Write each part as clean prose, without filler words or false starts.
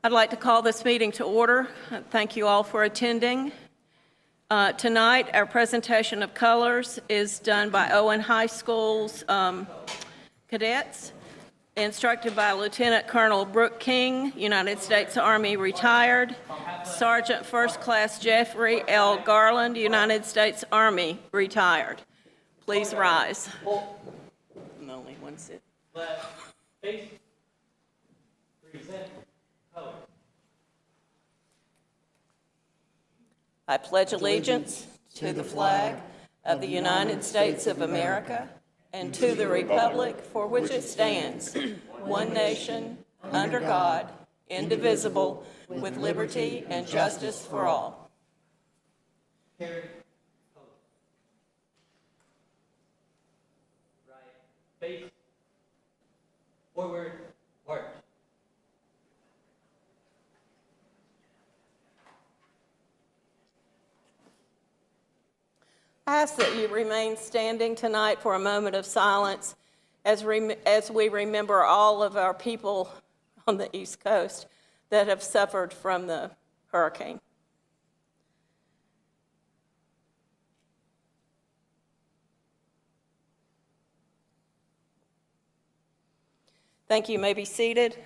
I'd like to call this meeting to order. Thank you all for attending. Tonight, our presentation of colors is done by Owen High School's cadets, instructed by Lieutenant Colonel Brooke King, United States Army retired, Sergeant First Class Jeffrey L. Garland, United States Army retired. Please rise. Only one sit. I pledge allegiance to the flag of the United States of America and to the republic for which it stands, one nation, under God, indivisible, with liberty and justice for all. Right. Face forward, march. I ask that you remain standing tonight for a moment of silence as we remember all of our people on the East Coast that have suffered from the hurricane. Thank you. You may be seated.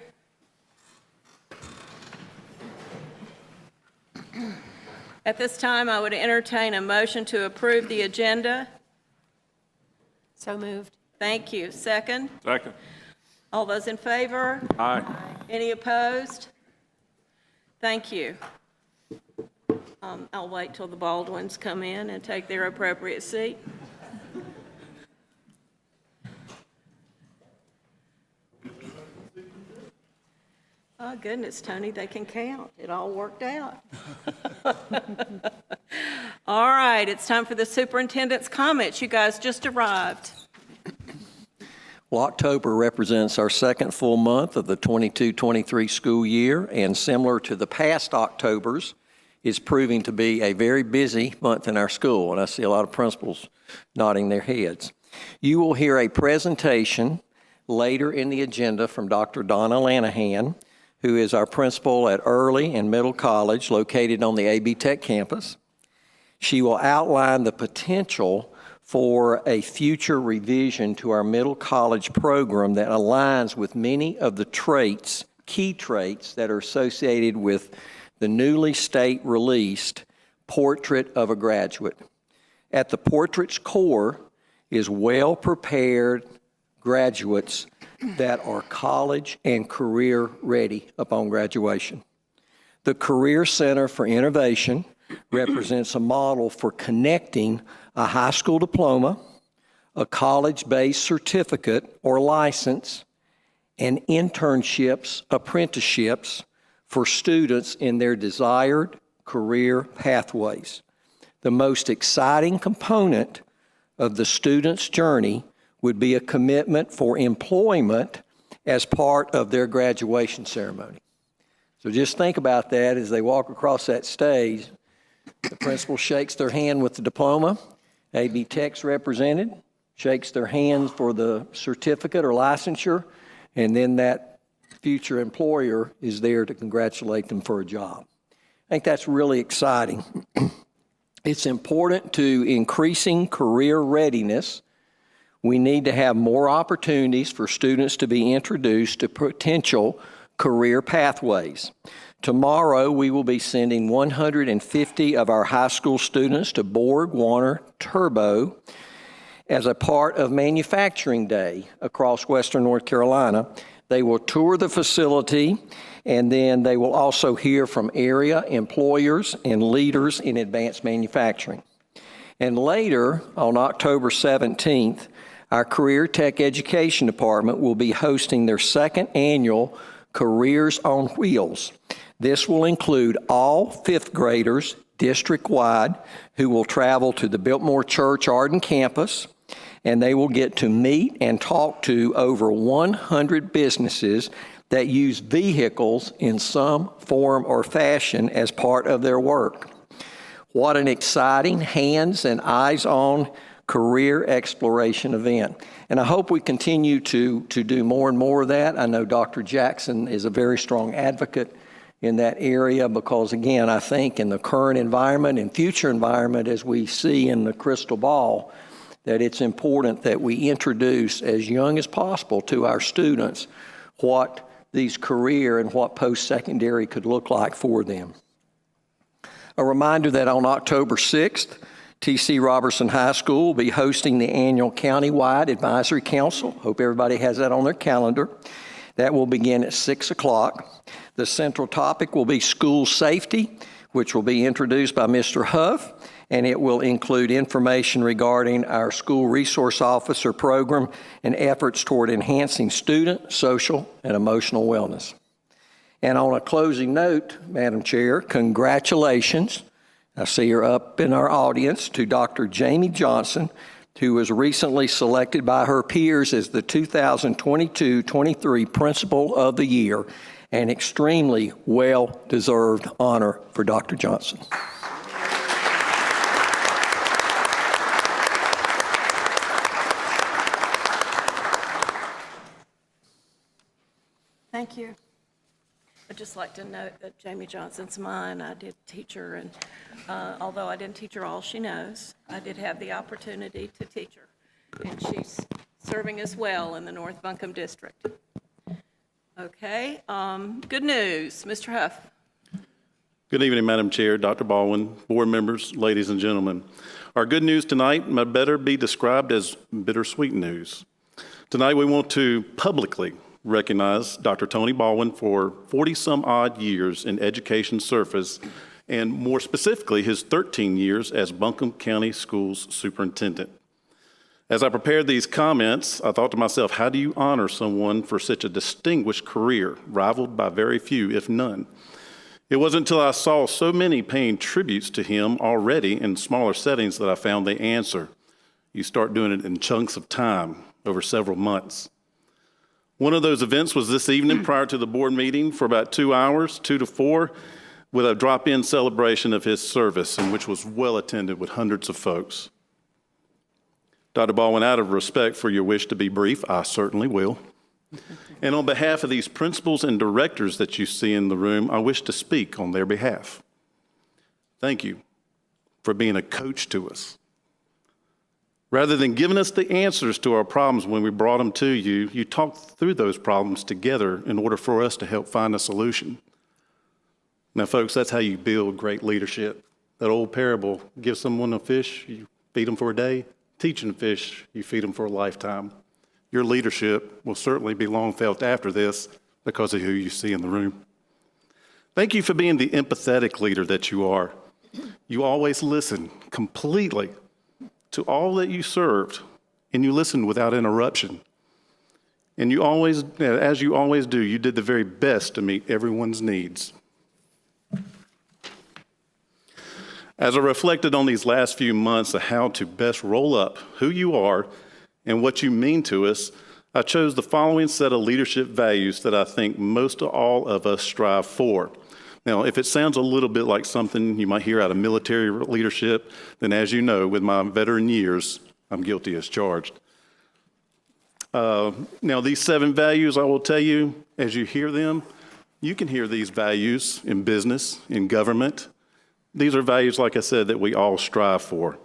At this time, I would entertain a motion to approve the agenda. So moved. Thank you. Second? Second. All those in favor? Aye. Any opposed? Thank you. I'll wait till the Baldwins come in and take their appropriate seat. Oh, goodness, Tony, they can count. It all worked out. All right, it's time for the superintendent's comments. You guys just arrived. Well, October represents our second full month of the 22-23 school year, and similar to the past Octobers, is proving to be a very busy month in our school, and I see a lot of principals nodding their heads. You will hear a presentation later in the agenda from Dr. Donna Lanahan, who is our principal at Early and Middle College located on the AB Tech campus. She will outline the potential for a future revision to our middle college program that aligns with many of the traits, key traits that are associated with the newly state-released Portrait of a Graduate. At the portrait's core is well-prepared graduates that are college and career ready upon graduation. The Career Center for Innovation represents a model for connecting a high school diploma, a college-based certificate or license, and internships, apprenticeships for students in their desired career pathways. The most exciting component of the student's journey would be a commitment for employment as part of their graduation ceremony. So just think about that as they walk across that stage. The principal shakes their hand with the diploma. AB Tech's represented, shakes their hands for the certificate or licensure, and then that future employer is there to congratulate them for a job. I think that's really exciting. It's important to increasing career readiness. We need to have more opportunities for students to be introduced to potential career pathways. Tomorrow, we will be sending 150 of our high school students to Borg Warner Turbo as a part of Manufacturing Day across Western North Carolina. They will tour the facility, and then they will also hear from area employers and leaders in advanced manufacturing. And later, on October 17th, our Career Tech Education Department will be hosting their second annual Careers on Wheels. This will include all fifth graders district-wide who will travel to the Biltmore Church Arden campus, and they will get to meet and talk to over 100 businesses that use vehicles in some form or fashion as part of their work. What an exciting hands and eyes-on career exploration event. And I hope we continue to do more and more of that. I know Dr. Jackson is a very strong advocate in that area because, again, I think in the current environment and future environment as we see in the crystal ball, that it's important that we introduce as young as possible to our students what these career and what post-secondary could look like for them. A reminder that on October 6th, T.C. Robertson High School will be hosting the annual countywide advisory council. Hope everybody has that on their calendar. That will begin at 6 o'clock. The central topic will be school safety, which will be introduced by Mr. Huff, and it will include information regarding our school resource officer program and efforts toward enhancing student, social, and emotional wellness. And on a closing note, Madam Chair, congratulations. I see her up in our audience, to Dr. Jamie Johnson, who was recently selected by her peers as the 2022-23 Principal of the Year, an extremely well-deserved honor for Dr. Johnson. Thank you. I'd just like to note that Jamie Johnson's mine. I did teach her, and although I didn't teach her all she knows, I did have the opportunity to teach her, and she's serving us well in the North Buncombe District. Okay, good news. Mr. Huff. Good evening, Madam Chair, Dr. Baldwin, board members, ladies and gentlemen. Our good news tonight might better be described as bittersweet news. Tonight we want to publicly recognize Dr. Tony Baldwin for 40-some-odd years in education service, and more specifically, his 13 years as Buncombe County Schools Superintendent. As I prepared these comments, I thought to myself, how do you honor someone for such a distinguished career, rivaled by very few, if none? It wasn't until I saw so many paying tributes to him already in smaller settings that I found the answer. You start doing it in chunks of time over several months. One of those events was this evening prior to the board meeting for about 2 hours, 2 to 4, with a drop-in celebration of his service, and which was well attended with hundreds of folks. Dr. Baldwin, out of respect for your wish to be brief, I certainly will. And on behalf of these principals and directors that you see in the room, I wish to speak on their behalf. Thank you for being a coach to us. Rather than giving us the answers to our problems when we brought them to you, you talked through those problems together in order for us to help find a solution. Now, folks, that's how you build great leadership. That old parable, give someone a fish, you feed them for a day. Teaching a fish, you feed them for a lifetime. Your leadership will certainly be long felt after this because of who you see in the room. Thank you for being the empathetic leader that you are. You always listen completely to all that you served, and you listened without interruption. And you always, as you always do, you did the very best to meet everyone's needs. As I reflected on these last few months of how to best roll up who you are and what you mean to us, I chose the following set of leadership values that I think most of all of us strive for. Now, if it sounds a little bit like something you might hear out of military leadership, then as you know, with my veteran years, I'm guilty as charged. Now, these 7 values, I will tell you, as you hear them, you can hear these values in business, in government. These are values, like I said, that we all strive for.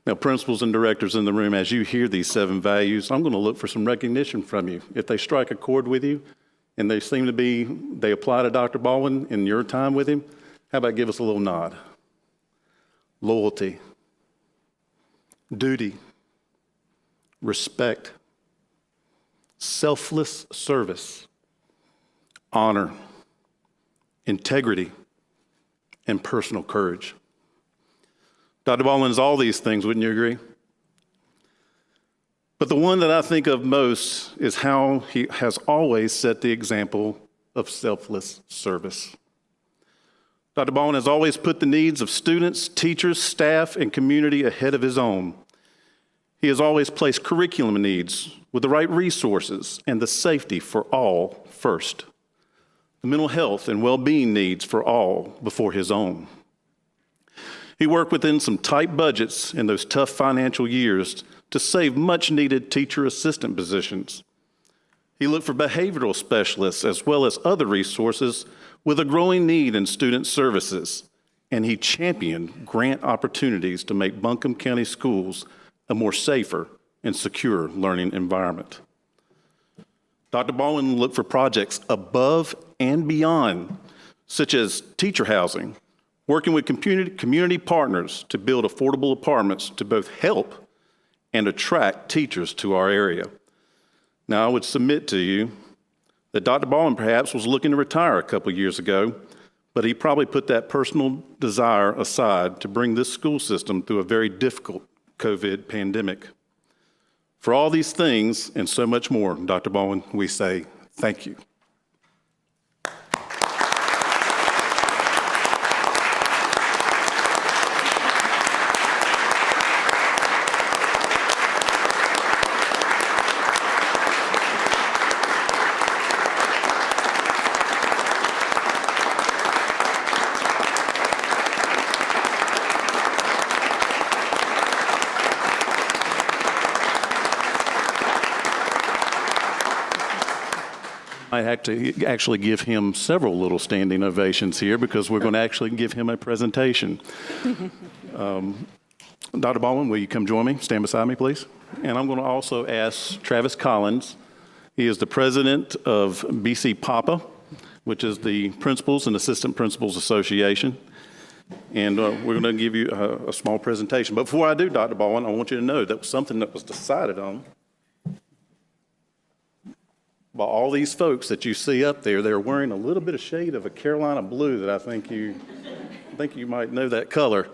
Now, principals and directors in the room, as you hear these 7 values, I'm going to look for some recognition from you. If they strike a chord with you, and they seem to be, they apply to Dr. Baldwin in your time with him, how about give us a little nod? Loyalty, duty, respect, selfless service, honor, integrity, and personal courage. Dr. Baldwin is all these things, wouldn't you agree? But the one that I think of most is how he has always set the example of selfless service. Dr. Baldwin has always put the needs of students, teachers, staff, and community ahead of his own. He has always placed curriculum needs with the right resources and the safety for all first. The mental health and well-being needs for all before his own. He worked within some tight budgets in those tough financial years to save much-needed teacher assistant positions. He looked for behavioral specialists as well as other resources with a growing need in student services, and he championed grant opportunities to make Buncombe County schools a more safer and secure learning environment. Dr. Baldwin looked for projects above and beyond, such as teacher housing, working with community partners to build affordable apartments to both help and attract teachers to our area. Now, I would submit to you that Dr. Baldwin perhaps was looking to retire a couple years ago, but he probably put that personal desire aside to bring this school system through a very difficult COVID pandemic. For all these things and so much more, Dr. Baldwin, we say thank you. I have to actually give him several little standing ovations here because we're going to actually give him a presentation. Dr. Baldwin, will you come join me? Stand beside me, please. And I'm going to also ask Travis Collins. He is the president of BC PAPA, which is the Principals and Assistant Principals Association. And we're going to give you a small presentation. But before I do, Dr. Baldwin, I want you to know that was something that was decided on by all these folks that you see up there. They're wearing a little bit of shade of a Carolina blue that I think you might know that color.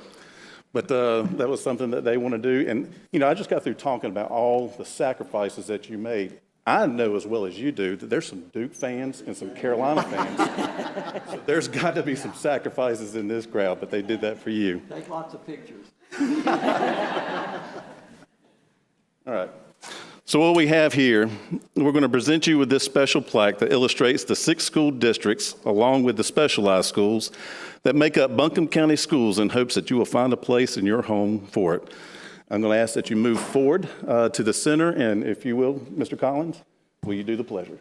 But that was something that they want to do. And, you know, I just got through talking about all the sacrifices that you made. I know as well as you do that there's some Duke fans and some Carolina fans. So there's got to be some sacrifices in this crowd, but they did that for you. Take lots of pictures. All right. So what we have here, we're going to present you with this special plaque that illustrates the 6 school districts along with the specialized schools that make up Buncombe County Schools in hopes that you will find a place in your home for it. I'm going to ask that you move forward to the center, and if you will, Mr. Collins, will you do the pleasure?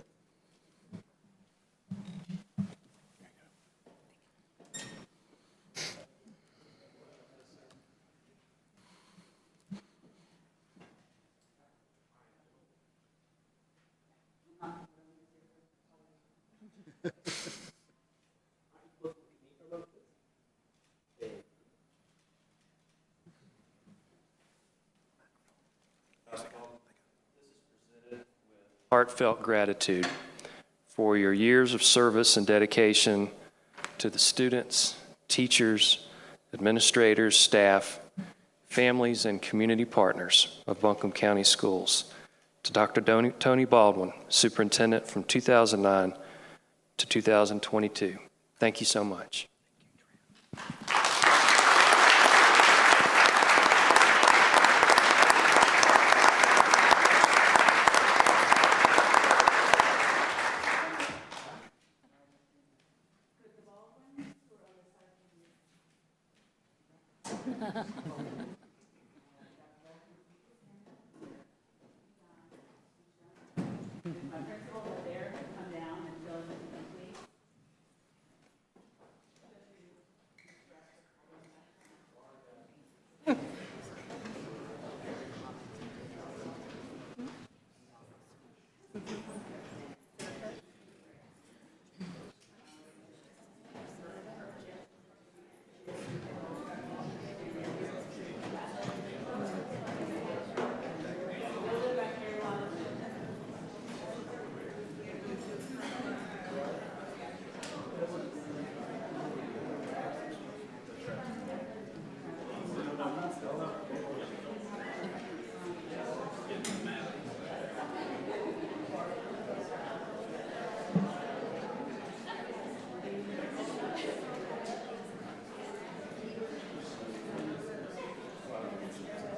Heartfelt gratitude for your years of service and dedication to the students, teachers, administrators, staff, families, and community partners of Buncombe County Schools. To Dr. Tony Baldwin, Superintendent from 2009 to 2022. Thank you so much.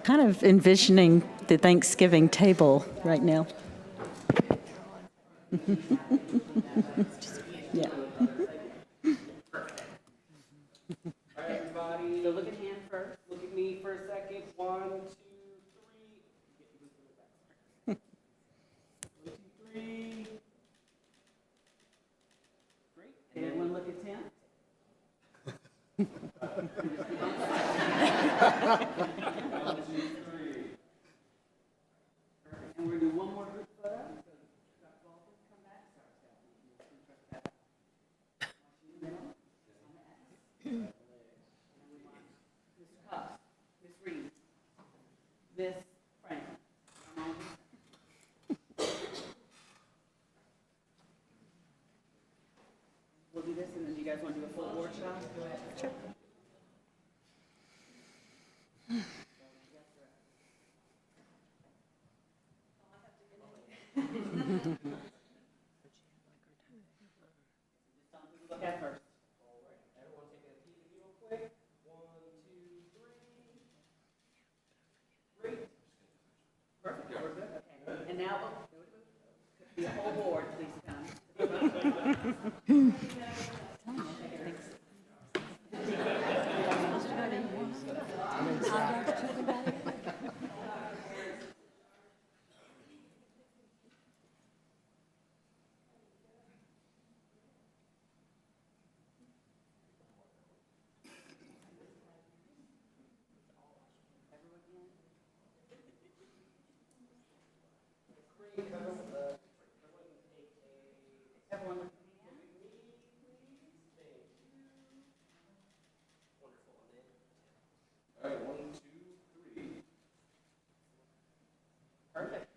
Kind of envisioning the Thanksgiving table right now. Yeah. Everybody, so look at hand first. Look at me for a second. 1, 2, 3. 1, 2, 3. And we're gonna do one more group photo. So, Dr. Baldwin, come back. Miss Cuff, Miss Reed, Miss Franklin. Come on. We'll do this, and then you guys want to do a full board shot? Go ahead. Sure. Look at first. Everyone take a peek real quick. 1, 2, 3. Great. Perfect. We're good. Okay. And now, the whole board, please come. Perfect.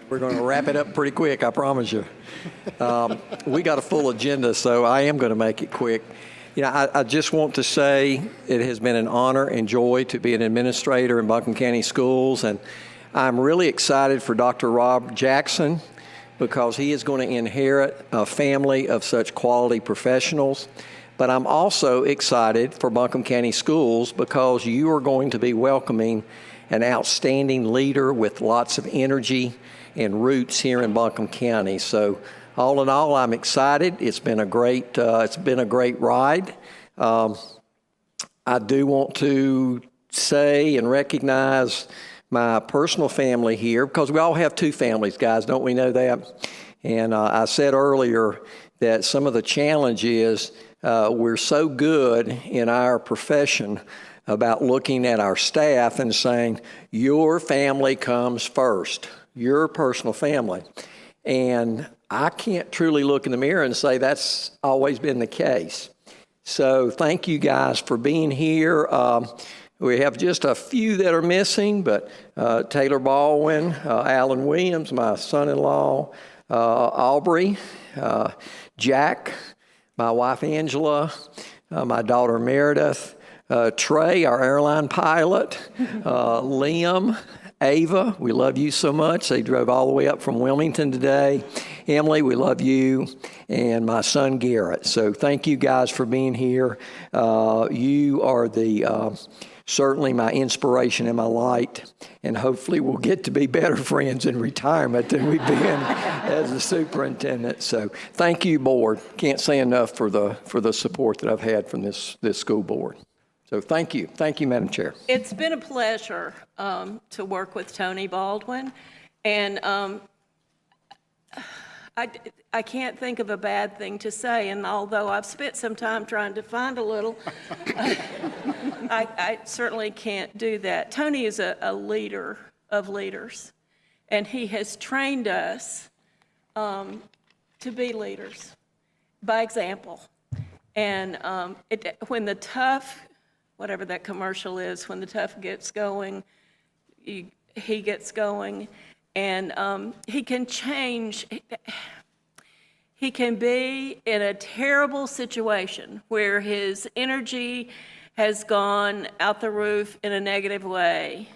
We're going to wrap it up pretty quick, I promise you. We got a full agenda, so I am going to make it quick. You know, I just want to say it has been an honor and joy to be an administrator in Buncombe County Schools, and I'm really excited for Dr. Rob Jackson because he is going to inherit a family of such quality professionals. But I'm also excited for Buncombe County Schools because you are going to be welcoming an outstanding leader with lots of energy and roots here in Buncombe County. So all in all, I'm excited. It's been a great ride. I do want to say and recognize my personal family here because we all have two families, guys. Don't we know that? And I said earlier that some of the challenge is we're so good in our profession about looking at our staff and saying, your family comes first, your personal family. And I can't truly look in the mirror and say that's always been the case. So thank you guys for being here. We have just a few that are missing, but Taylor Baldwin, Alan Williams, my son-in-law, Aubrey, Jack, my wife Angela, my daughter Meredith, Trey, our airline pilot, Liam, Ava, we love you so much. They drove all the way up from Wilmington today. Emily, we love you, and my son Garrett. So thank you guys for being here. You are certainly my inspiration and my light, and hopefully we'll get to be better friends in retirement than we've been as a superintendent. So thank you, board. Can't say enough for the support that I've had from this school board. So thank you. Thank you, Madam Chair. It's been a pleasure to work with Tony Baldwin, and I can't think of a bad thing to say, and although I've spent some time trying to find a little, I certainly can't do that. Tony is a leader of leaders, and he has trained us to be leaders by example. And when the tough, whatever that commercial is, when the tough gets going, he gets going, and he can change. He can be in a terrible situation where his energy has gone out the roof in a negative way,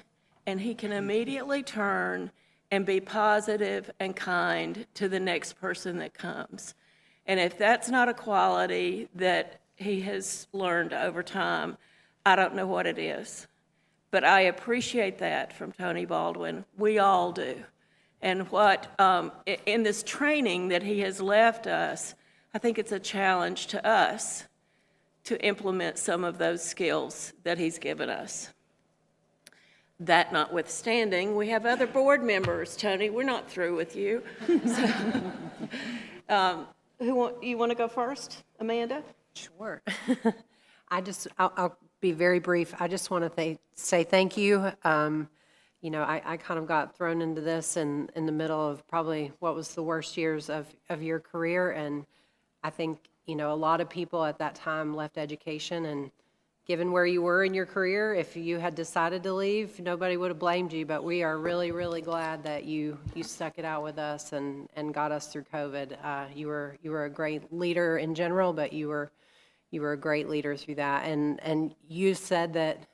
and he can immediately turn and be positive and kind to the next person that comes. And if that's not a quality that he has learned over time, I don't know what it is. But I appreciate that from Tony Baldwin. We all do. And what, in this training that he has left us, I think it's a challenge to us to implement some of those skills that he's given us. That notwithstanding, we have other board members. Tony, we're not through with you. You want to go first, Amanda? Sure. I'll be very brief. I just want to say thank you. You know, I kind of got thrown into this in the middle of probably what was the worst years of your career. And I think, you know, a lot of people at that time left education, and given where you were in your career, if you had decided to leave, nobody would have blamed you. But we are really, really glad that you stuck it out with us and got us through COVID. You were a great leader in general, but you were a great leader through that. And you said that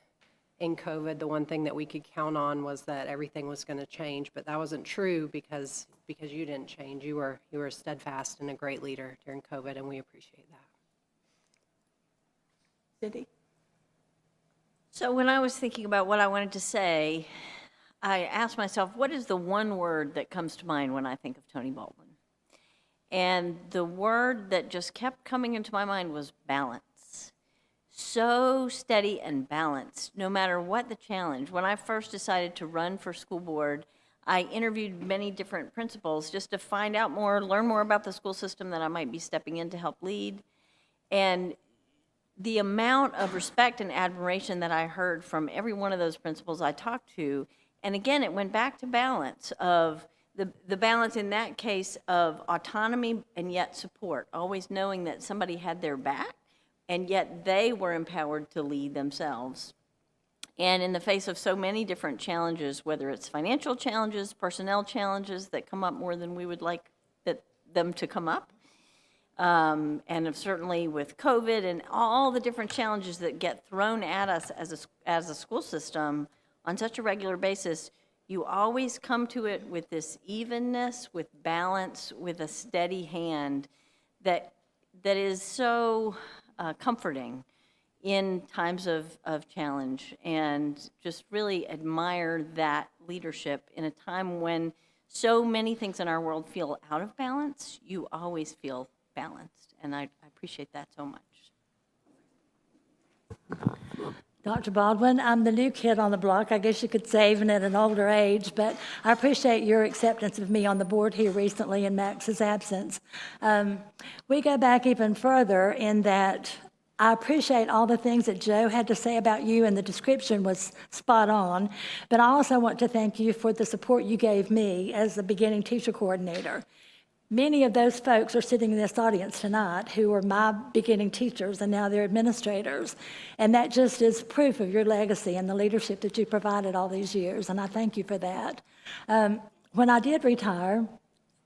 in COVID, the one thing that we could count on was that everything was going to change, but that wasn't true because you didn't change. You were steadfast and a great leader during COVID, and we appreciate that. Cindy? So when I was thinking about what I wanted to say, I asked myself, what is the one word that comes to mind when I think of Tony Baldwin? And the word that just kept coming into my mind was balance. So steady and balanced, no matter what the challenge. When I first decided to run for school board, I interviewed many different principals just to find out more, learn more about the school system that I might be stepping in to help lead. And the amount of respect and admiration that I heard from every one of those principals I talked to, and again, it went back to balance of the balance in that case of autonomy and yet support, always knowing that somebody had their back, and yet they were empowered to lead themselves. And in the face of so many different challenges, whether it's financial challenges, personnel challenges that come up more than we would like them to come up, and certainly with COVID and all the different challenges that get thrown at us as a school system on such a regular basis, you always come to it with this evenness, with balance, with a steady hand that is so comforting in times of challenge, and just really admire that leadership in a time when so many things in our world feel out of balance. You always feel balanced, and I appreciate that so much. Dr. Baldwin, I'm the new kid on the block, I guess you could say, even at an older age, but I appreciate your acceptance of me on the board here recently in Max's absence. We go back even further in that I appreciate all the things that Joe had to say about you, and the description was spot on, but I also want to thank you for the support you gave me as the beginning teacher coordinator. Many of those folks are sitting in this audience tonight who were my beginning teachers, and now they're administrators. And that just is proof of your legacy and the leadership that you provided all these years, and I thank you for that. When I did retire,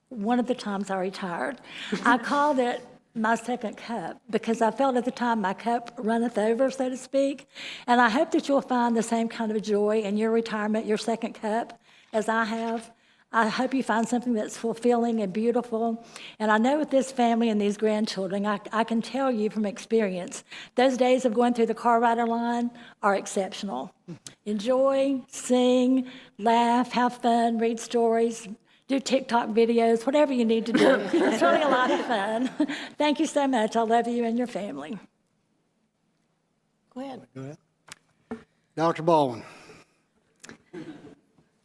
one of the times I retired, I called it my second cup, because I felt at the time my cup runneth over, so to speak. And I hope that you'll find the same kind of joy in your retirement, your second cup, as I have. I hope you find something that's fulfilling and beautiful. And I know with this family and these grandchildren, I can tell you from experience, those days of going through the car rider line are exceptional. Enjoy, sing, laugh, have fun, read stories, do TikTok videos, whatever you need to do. It's really a lot of fun. Thank you so much. I love you and your family. Go ahead. Dr. Baldwin,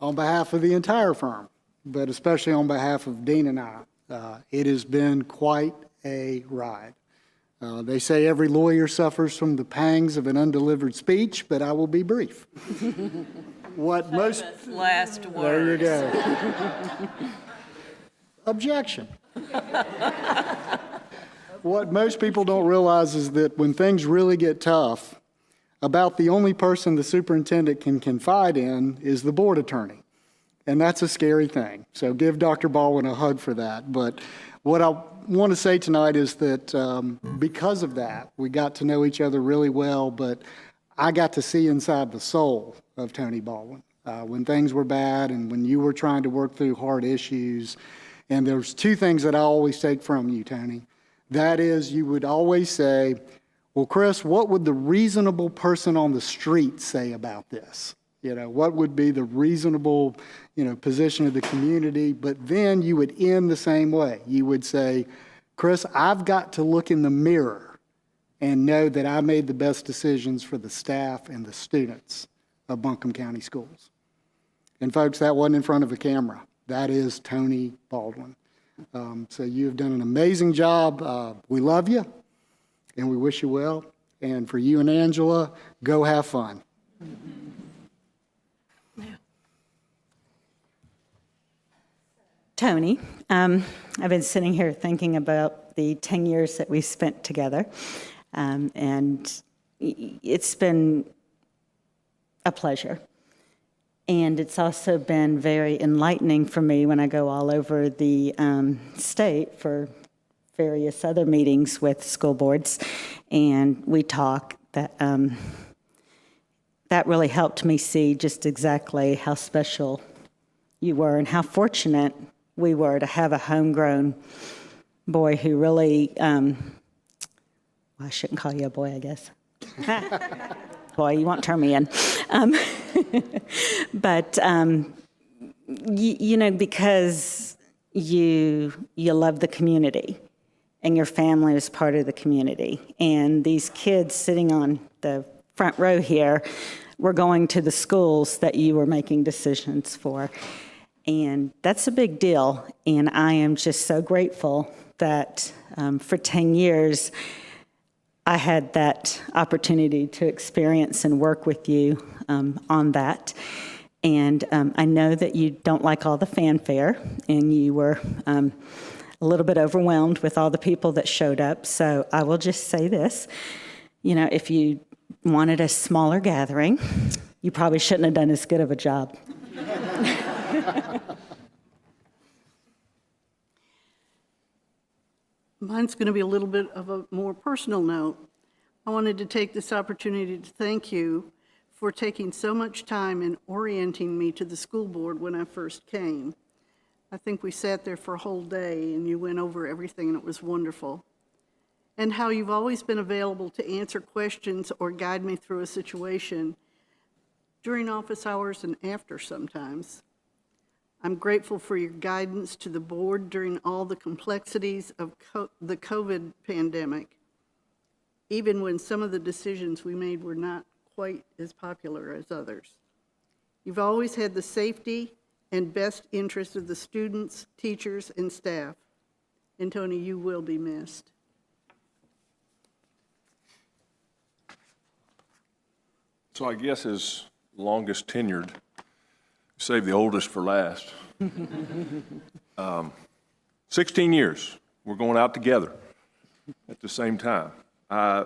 on behalf of the entire firm, but especially on behalf of Dean and I, it has been quite a ride. They say every lawyer suffers from the pangs of an undelivered speech, but I will be brief. What most Last word. There you go. Objection. What most people don't realize is that when things really get tough, about the only person the superintendent can confide in is the board attorney. And that's a scary thing. So give Dr. Baldwin a hug for that. But what I want to say tonight is that because of that, we got to know each other really well, but I got to see inside the soul of Tony Baldwin when things were bad and when you were trying to work through hard issues. And there's two things that I always take from you, Tony. That is, you would always say, well, Chris, what would the reasonable person on the street say about this? You know, what would be the reasonable, position of the community? But then you would end the same way. You would say, Chris, I've got to look in the mirror and know that I made the best decisions for the staff and the students of Buncombe County Schools. And folks, that wasn't in front of a camera. That is Tony Baldwin. So you've done an amazing job. We love you, and we wish you well. And for you and Angela, go have fun. Tony, I've been sitting here thinking about the 10 years that we spent together, and it's been a pleasure. And it's also been very enlightening for me when I go all over the state for various other meetings with school boards, and we talk. That really helped me see just exactly how special you were and how fortunate we were to have a homegrown boy who really, well, I shouldn't call you a boy, I guess. Boy, you won't turn me in. But, you know, because you love the community and your family is part of the community. And these kids sitting on the front row here were going to the schools that you were making decisions for. And that's a big deal. And I am just so grateful that for 10 years, I had that opportunity to experience and work with you on that. And I know that you don't like all the fanfare, and you were a little bit overwhelmed with all the people that showed up. So I will just say this, you know, if you wanted a smaller gathering, you probably shouldn't have done as good of a job. Mine's going to be a little bit of a more personal note. I wanted to take this opportunity to thank you for taking so much time in orienting me to the school board when I first came. I think we sat there for a whole day and you went over everything and it was wonderful. And how you've always been available to answer questions or guide me through a situation during office hours and after sometimes. I'm grateful for your guidance to the board during all the complexities of the COVID pandemic, even when some of the decisions we made were not quite as popular as others. You've always had the safety and best interest of the students, teachers, and staff. And Tony, you will be missed. So I guess as longest tenured, save the oldest for last. 16 years, we're going out together at the same time.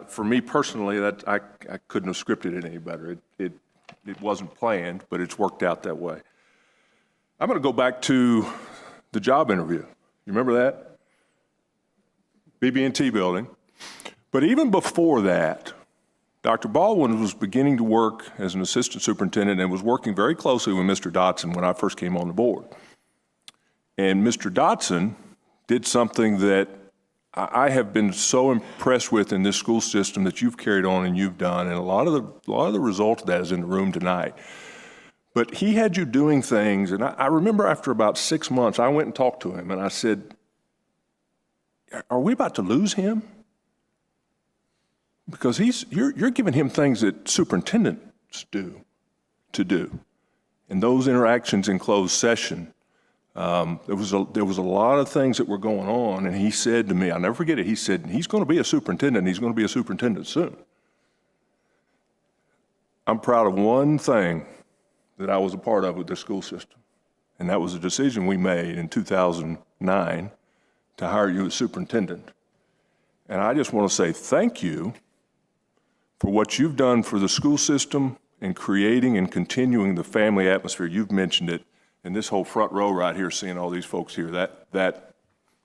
For me personally, that I couldn't have scripted it any better. It wasn't planned, but it's worked out that way. I'm going to go back to the job interview. You remember that? BB&T building. But even before that, Dr. Baldwin was beginning to work as an assistant superintendent and was working very closely with Mr. Dotson when I first came on the board. And Mr. Dotson did something that I have been so impressed with in this school system that you've carried on and you've done, and a lot of the result of that is in the room tonight. But he had you doing things, and I remember after about 6 months, I went and talked to him, and I said, "Are we about to lose him?" Because you're giving him things that superintendents do. And those interactions in closed session, there was a lot of things that were going on, and he said to me, I'll never forget it, he said, he's going to be a superintendent, and he's going to be a superintendent soon. I'm proud of one thing that I was a part of with the school system, and that was a decision we made in 2009 to hire you as superintendent. And I just want to say thank you for what you've done for the school system in creating and continuing the family atmosphere. You've mentioned it, and this whole front row right here, seeing all these folks here, that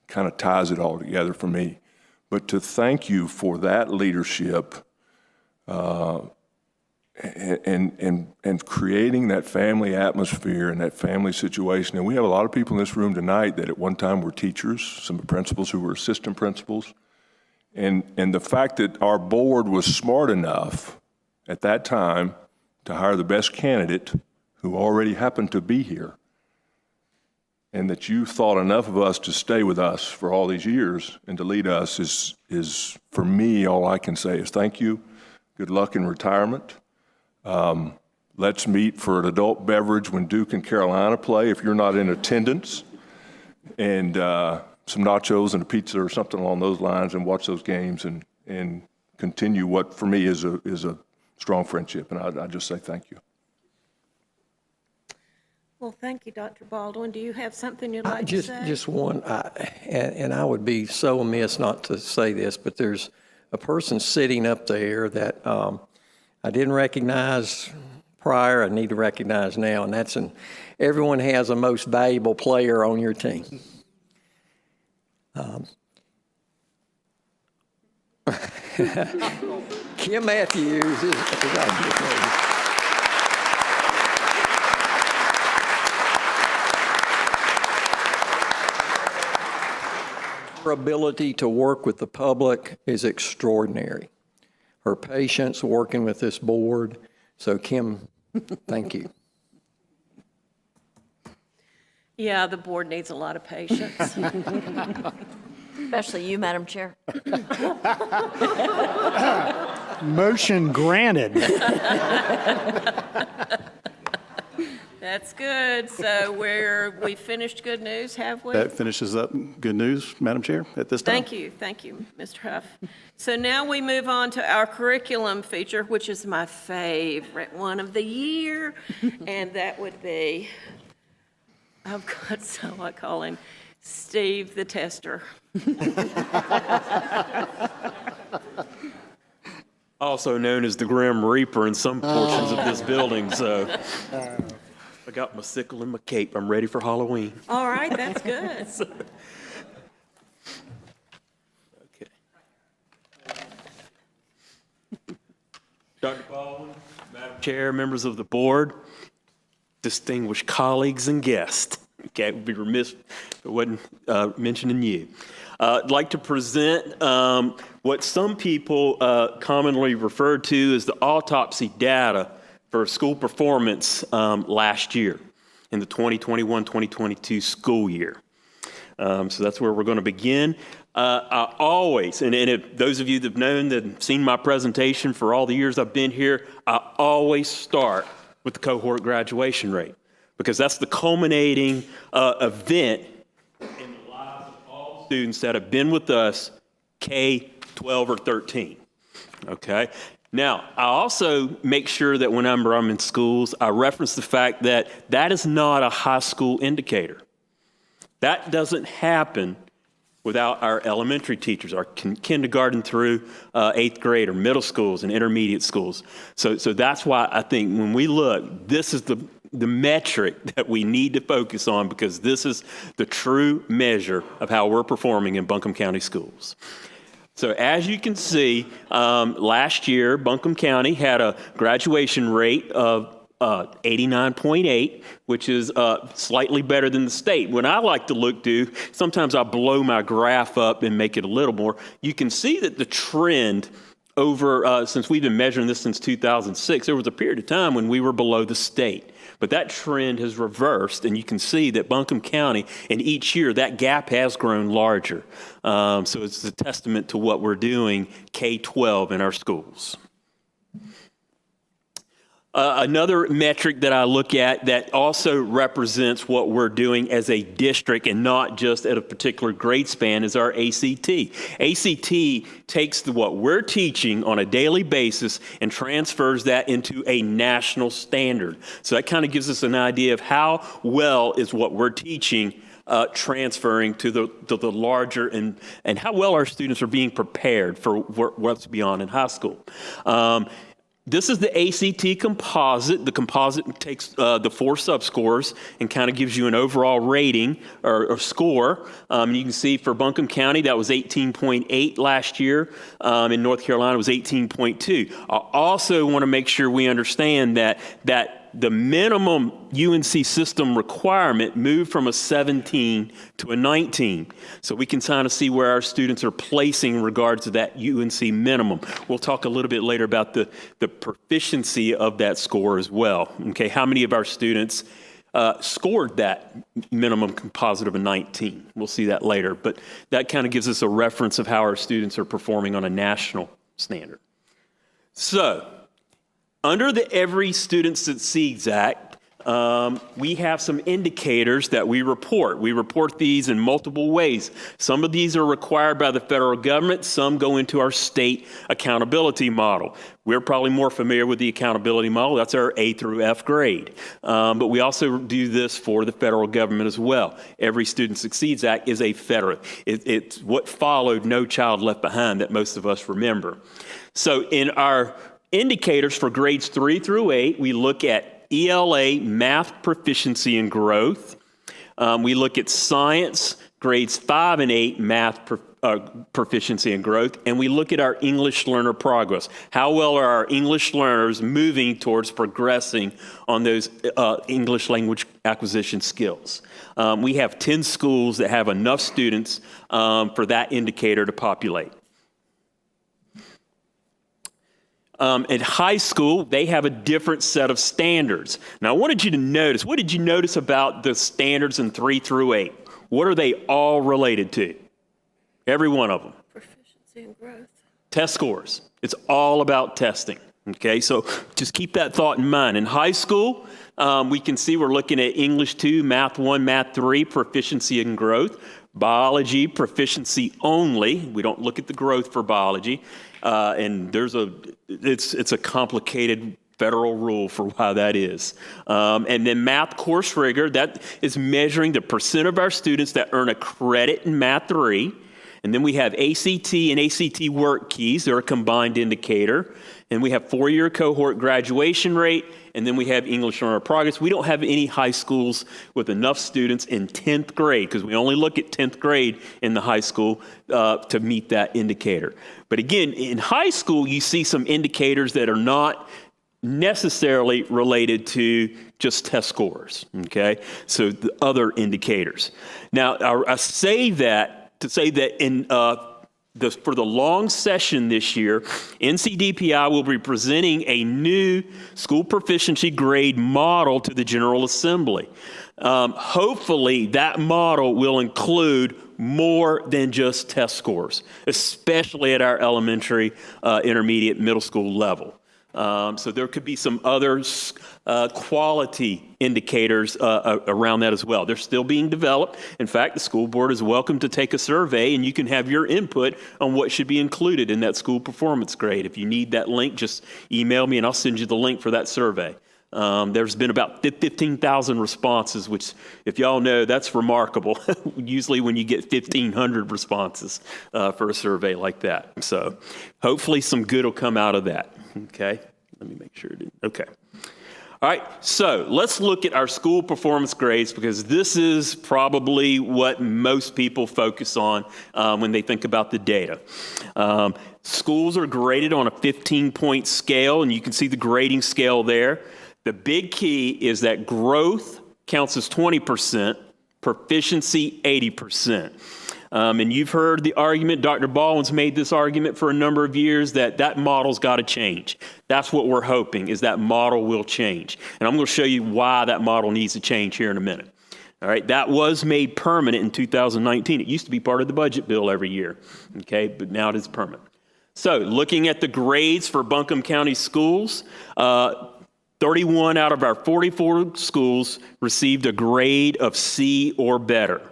kind of ties it all together for me. But to thank you for that leadership and creating that family atmosphere and that family situation. And we have a lot of people in this room tonight that at one time were teachers, some principals who were assistant principals. And the fact that our board was smart enough at that time to hire the best candidate who already happened to be here and that you thought enough of us to stay with us for all these years and to lead us is for me, all I can say is thank you. Good luck in retirement. Let's meet for an adult beverage when Duke and Carolina play if you're not in attendance, and some nachos and a pizza or something along those lines, and watch those games and continue what for me is a strong friendship. And I just say thank you. Well, thank you, Dr. Baldwin. Do you have something you'd like to say? Just one, and I would be so amiss not to say this, but there's a person sitting up there that I didn't recognize prior, I need to recognize now, and that's everyone has a most valuable player on your team. Kim Matthews is her ability to work with the public is extraordinary. Her patience working with this board. So Kim, thank you. Yeah, the board needs a lot of patience. Especially you, Madam Chair. Motion granted. That's good. So we finished good news, have we? That finishes up good news, Madam Chair, at this time. Thank you, Mr. Huff. So now we move on to our curriculum feature, which is my favorite one of the year, and that would be, I've got so I call him Steve the Tester. Also known as the Grim Reaper in some portions of this building, so I got my sickle and my cape. I'm ready for Halloween. All right, that's good. Okay. Dr. Baldwin, Madam Chair, members of the board, distinguished colleagues and guests. Okay, it would be remiss if I wasn't mentioning you. I'd like to present what some people commonly refer to as the autopsy data for school performance last year in the 2021-2022 school year. So that's where we're going to begin. I always, and if those of you that have known that have seen my presentation for all the years I've been here, I always start with the cohort graduation rate, because that's the culminating event in the lives of all students that have been with us K, 12, or 13, okay? Now, I also make sure that whenever I'm in schools, I reference the fact that that is not a high school indicator. That doesn't happen without our elementary teachers, our kindergarten through 8th grade, or middle schools and intermediate schools. So that's why I think when we look, this is the metric that we need to focus on, because this is the true measure of how we're performing in Buncombe County schools. So as you can see, last year, Buncombe County had a graduation rate of 89.8, which is slightly better than the state. When I like to look to, sometimes I blow my graph up and make it a little more. You can see that the trend over, since we've been measuring this since 2006, there was a period of time when we were below the state. But that trend has reversed, and you can see that Buncombe County, and each year, that gap has grown larger. So it's a testament to what we're doing K-12 in our schools. Another metric that I look at that also represents what we're doing as a district and not just at a particular grade span is our ACT. ACT takes what we're teaching on a daily basis and transfers that into a national standard. So that kind of gives us an idea of how well is what we're teaching transferring to the larger and how well our students are being prepared for what's beyond in high school. This is the ACT composite. The composite takes the 4 subscores and kind of gives you an overall rating or score. You can see for Buncombe County, that was 18.8 last year. In North Carolina, it was 18.2. I also want to make sure we understand that the minimum UNC system requirement moved from a 17 to a 19. So we can kind of see where our students are placing in regards to that UNC minimum. We'll talk a little bit later about the proficiency of that score as well. Okay, how many of our students scored that minimum composite of a 19. We'll see that later, but that kind of gives us a reference of how our students are performing on a national standard. So, under the Every Student Succeeds Act, we have some indicators that we report. We report these in multiple ways. Some of these are required by the federal government. Some go into our state accountability model. We're probably more familiar with the accountability model. That's our A through F grade. But we also do this for the federal government as well. Every Student Succeeds Act is a federal. It's what followed No Child Left Behind that most of us remember. So in our indicators for grades 3 through 8, we look at ELA, math proficiency and growth. We look at science, grades 5 and 8, math proficiency and growth. And we look at our English learner progress. How well are our English learners moving towards progressing on those English language acquisition skills? We have 10 schools that have enough students for that indicator to populate. At high school, they have a different set of standards. Now, I wanted you to notice, what did you notice about the standards in 3 through 8? What are they all related to? Every one of them. Proficiency and growth. Test scores. It's all about testing. Okay, so just keep that thought in mind. In high school, we can see we're looking at English 2, Math 1, Math 3, proficiency and growth. Biology, proficiency only. We don't look at the growth for biology. And it's a complicated federal rule for why that is. And then math course rigor, that is measuring the percent of our students that earn a credit in Math 3. And then we have ACT and ACT work keys. They're a combined indicator. And we have 4-year cohort graduation rate. And then we have English learner progress. We don't have any high schools with enough students in 10th grade, because we only look at 10th grade in the high school to meet that indicator. But again, in high school, you see some indicators that are not necessarily related to just test scores, okay? So the other indicators. Now, I say that to say that in for the long session this year, NCDPI will be presenting a new school proficiency grade model to the General Assembly. Hopefully, that model will include more than just test scores, especially at our elementary, intermediate, middle school level. So there could be some other quality indicators around that as well. They're still being developed. In fact, the school board is welcome to take a survey, and you can have your input on what should be included in that school performance grade. If you need that link, just email me and I'll send you the link for that survey. There's been about 15,000 responses, which, if y'all know, that's remarkable. Usually when you get 1,500 responses for a survey like that. So hopefully some good will come out of that. Okay, let me make sure it didn't. Okay. All right, so let's look at our school performance grades, because this is probably what most people focus on when they think about the data. Schools are graded on a 15-point scale, and you can see the grading scale there. The big key is that growth counts as 20%, proficiency 80%. And you've heard the argument, Dr. Baldwin's made this argument for a number of years, that model's got to change. That's what we're hoping, is that model will change. And I'm going to show you why that model needs to change here in a minute. All right, that was made permanent in 2019. It used to be part of the budget bill every year, okay, but now it is permanent. So looking at the grades for Buncombe County schools, 31 out of our 44 schools received a grade of C or better.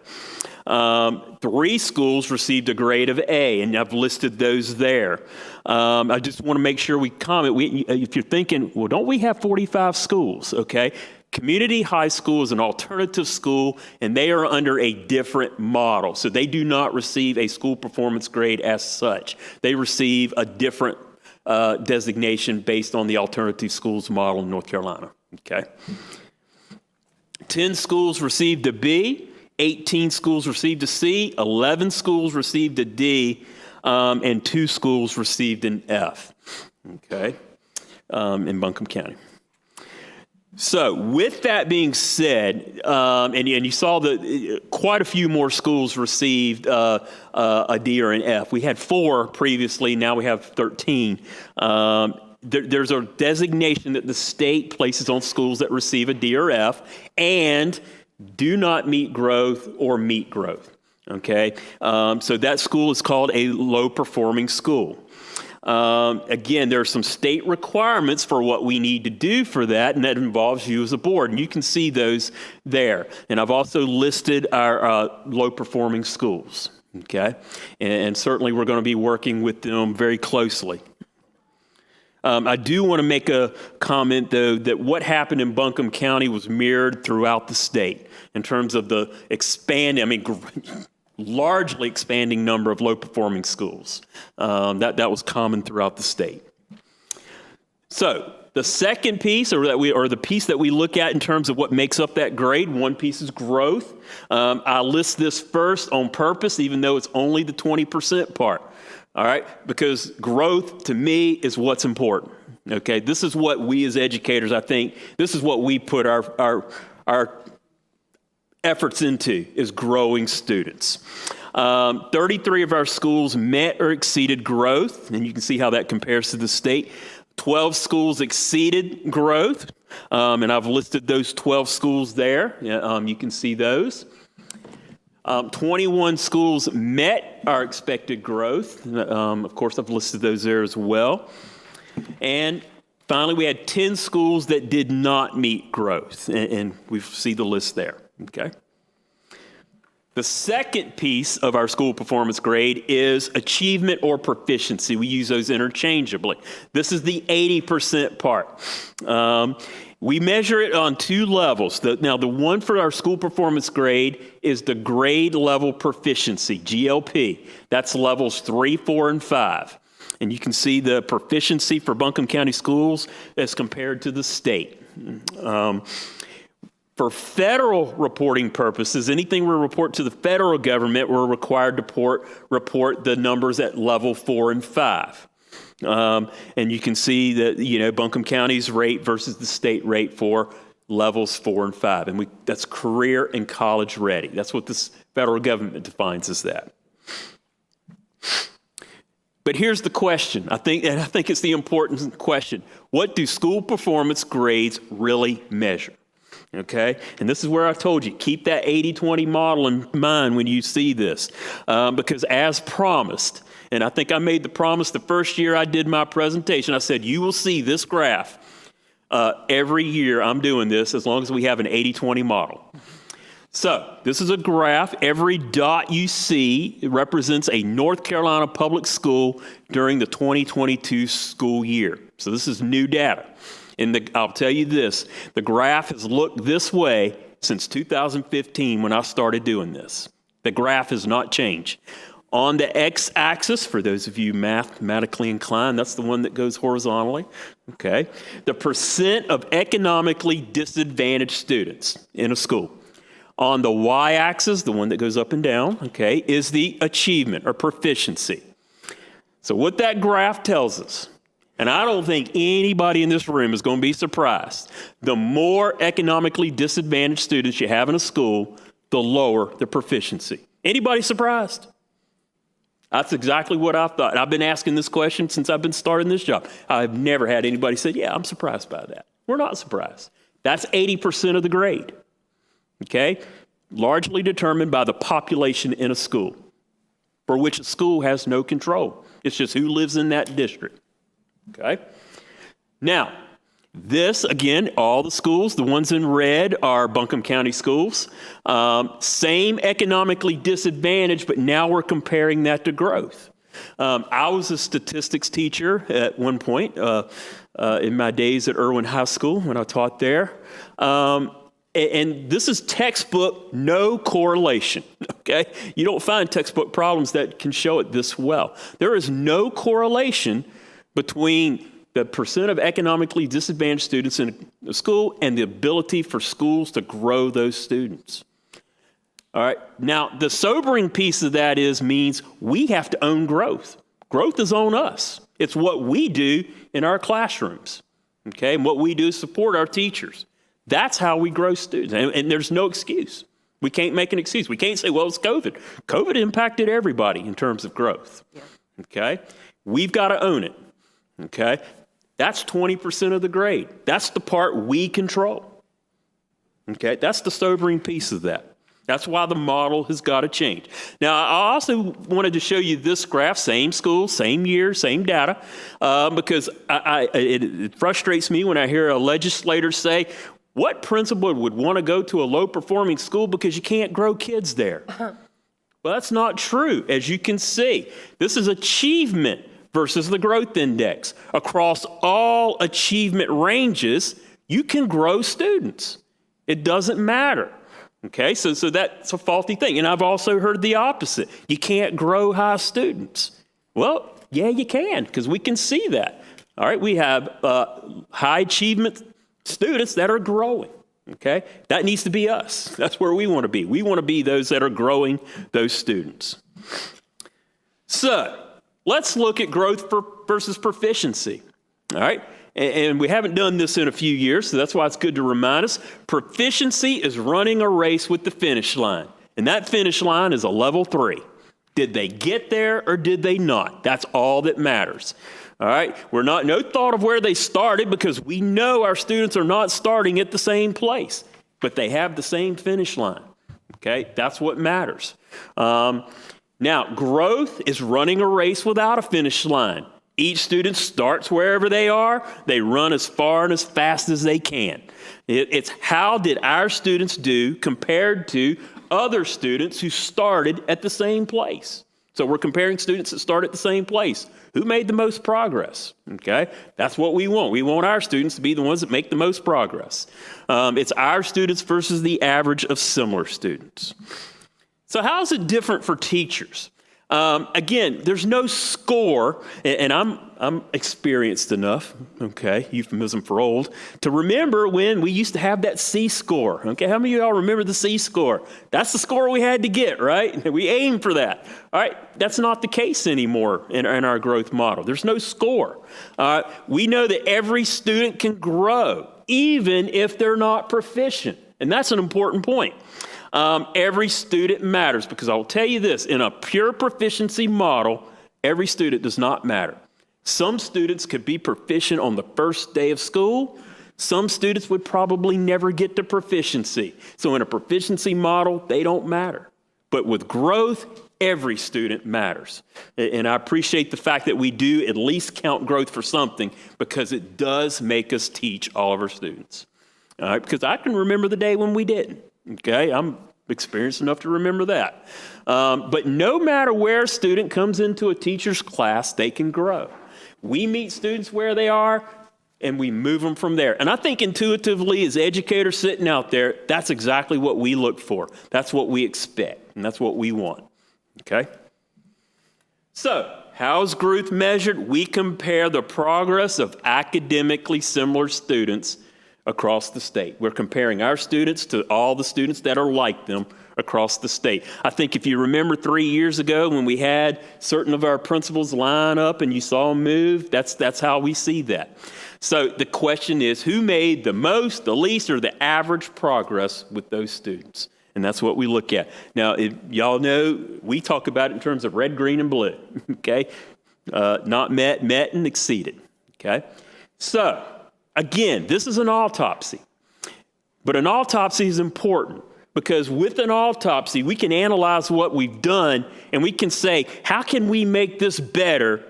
3 schools received a grade of A, and I've listed those there. I just want to make sure we comment. If you're thinking, well, don't we have 45 schools? Okay. Community high school is an alternative school, and they are under a different model. So they do not receive a school performance grade as such. They receive a different designation based on the alternative schools model in North Carolina. Okay. 10 schools received a B. 18 schools received a C, 11 schools received a D, and 2 schools received an F, okay, in Buncombe County. So with that being said, and you saw that quite a few more schools received a D or an F. We had 4 previously, now we have 13. there's a designation that the state places on schools that receive a D or F and do not meet growth or meet growth. Okay, so that school is called a low-performing school. Again, there are some state requirements for what we need to do for that, and that involves you as a board, and you can see those there. And I've also listed our low-performing schools, okay? And certainly we're going to be working with them very closely. I do want to make a comment, though, that what happened in Buncombe County was mirrored throughout the state in terms of the largely expanding number of low-performing schools. That was common throughout the state. So the second piece, or the piece that we look at in terms of what makes up that grade, one piece is growth. I list this first on purpose, even though it's only the 20% part. All right, because growth to me is what's important. Okay, this is what we as educators, I think, this is what we put our efforts into, is growing students. 33 of our schools met or exceeded growth, and you can see how that compares to the state. 12 schools exceeded growth, and I've listed those 12 schools there. You can see those. 21 schools met our expected growth. Of course, I've listed those there as well. And finally, we had 10 schools that did not meet growth, and we see the list there, okay? The second piece of our school performance grade is achievement or proficiency. We use those interchangeably. This is the 80% part. We measure it on two levels. Now, the one for our school performance grade is the grade level proficiency, GLP. That's levels 3, 4, and 5. And you can see the proficiency for Buncombe County schools as compared to the state. For federal reporting purposes, anything we report to the federal government, we're required to report the numbers at level 4 and 5. And you can see that, Buncombe County's rate versus the state rate for levels 4 and 5. And that's career and college ready. That's what this federal government defines as that. But here's the question. I think it's the important question. What do school performance grades really measure? Okay, and this is where I told you, keep that 80-20 model in mind when you see this, because as promised, and I think I made the promise the first year I did my presentation, I said, you will see this graph every year I'm doing this as long as we have an 80-20 model. So this is a graph. Every dot you see represents a North Carolina public school during the 2022 school year. So this is new data. And I'll tell you this, the graph has looked this way since 2015 when I started doing this. The graph has not changed. On the x-axis, for those of you mathematically inclined, that's the one that goes horizontally, okay? The percent of economically disadvantaged students in a school. On the y-axis, the one that goes up and down, okay, is the achievement or proficiency. So what that graph tells us, and I don't think anybody in this room is going to be surprised, the more economically disadvantaged students you have in a school, the lower the proficiency. Anybody surprised? That's exactly what I thought. I've been asking this question since I've been starting this job. I've never had anybody say, yeah, I'm surprised by that. We're not surprised. That's 80% of the grade, okay? Largely determined by the population in a school, for which a school has no control. It's just who lives in that district. Okay. Now, this, again, all the schools, the ones in red are Buncombe County schools. Same economically disadvantaged, but now we're comparing that to growth. I was a statistics teacher at one point in my days at Irwin High School when I taught there. And this is textbook, no correlation, okay? You don't find textbook problems that can show it this well. There is no correlation between the percent of economically disadvantaged students in a school and the ability for schools to grow those students. All right, now the sobering piece of that means we have to own growth. Growth is on us. It's what we do in our classrooms, okay, and what we do is support our teachers. That's how we grow students, and there's no excuse. We can't make an excuse. We can't say, well, it's COVID. COVID impacted everybody in terms of growth, okay? We've got to own it. Okay, That's 20% of the grade. That's the part we control. Okay, that's the sobering piece of that. That's why the model has got to change. Now, I also wanted to show you this graph, same school, same year, same data, because it frustrates me when I hear a legislator say, what principal would want to go to a low-performing school because you can't grow kids there? Well, that's not true, as you can see. This is achievement versus the growth index. Across all achievement ranges, you can grow students. It doesn't matter. Okay, so that's a faulty thing. And I've also heard the opposite. You can't grow high students. Well, yeah, you can, because we can see that. All right, we have high achievement students that are growing. Okay, that needs to be us. That's where we want to be. We want to be those that are growing those students. So let's look at growth versus proficiency. All right. And we haven't done this in a few years, so that's why it's good to remind us. Proficiency is running a race with the finish line, and that finish line is a level 3. Did they get there or did they not? That's all that matters. All right, no thought of where they started, because we know our students are not starting at the same place, but they have the same finish line. Okay, that's what matters. Now, growth is running a race without a finish line. Each student starts wherever they are. They run as far and as fast as they can. It's how did our students do compared to other students who started at the same place. So we're comparing students that start at the same place. Who made the most progress? Okay, that's what we want. We want our students to be the ones that make the most progress. It's our students versus the average of similar students. So how is it different for teachers? Again, there's no score, and I'm experienced enough, okay, euphemism for old, to remember when we used to have that C-score, okay? How many of y'all remember the C-score? That's the score we had to get, right? We aimed for that, all right? That's not the case anymore in our growth model. There's no score. We know that every student can grow, even if they're not proficient, and that's an important point. Every student matters, because I will tell you this, in a pure proficiency model, every student does not matter. Some students could be proficient on the first day of school. Some students would probably never get to proficiency. So in a proficiency model, they don't matter. But with growth, every student matters. And I appreciate the fact that we do at least count growth for something, because it does make us teach all of our students. All right, because I can remember the day when we didn't. Okay, I'm experienced enough to remember that. But no matter where a student comes into a teacher's class, they can grow. We meet students where they are, and we move them from there. And I think intuitively, as educators sitting out there, that's exactly what we look for. That's what we expect, and that's what we want. Okay? So, how is growth measured? We compare the progress of academically similar students across the state. We're comparing our students to all the students that are like them across the state. I think if you remember 3 years ago when we had certain of our principals line up and you saw them move, that's how we see that. So the question is, who made the most, the least, or the average progress with those students? And that's what we look at. Now, y'all know, we talk about it in terms of red, green, and blue, okay? Not met, and exceeded, okay? So, again, this is an autopsy, but an autopsy is important, because with an autopsy, we can analyze what we've done, and we can say, how can we make this better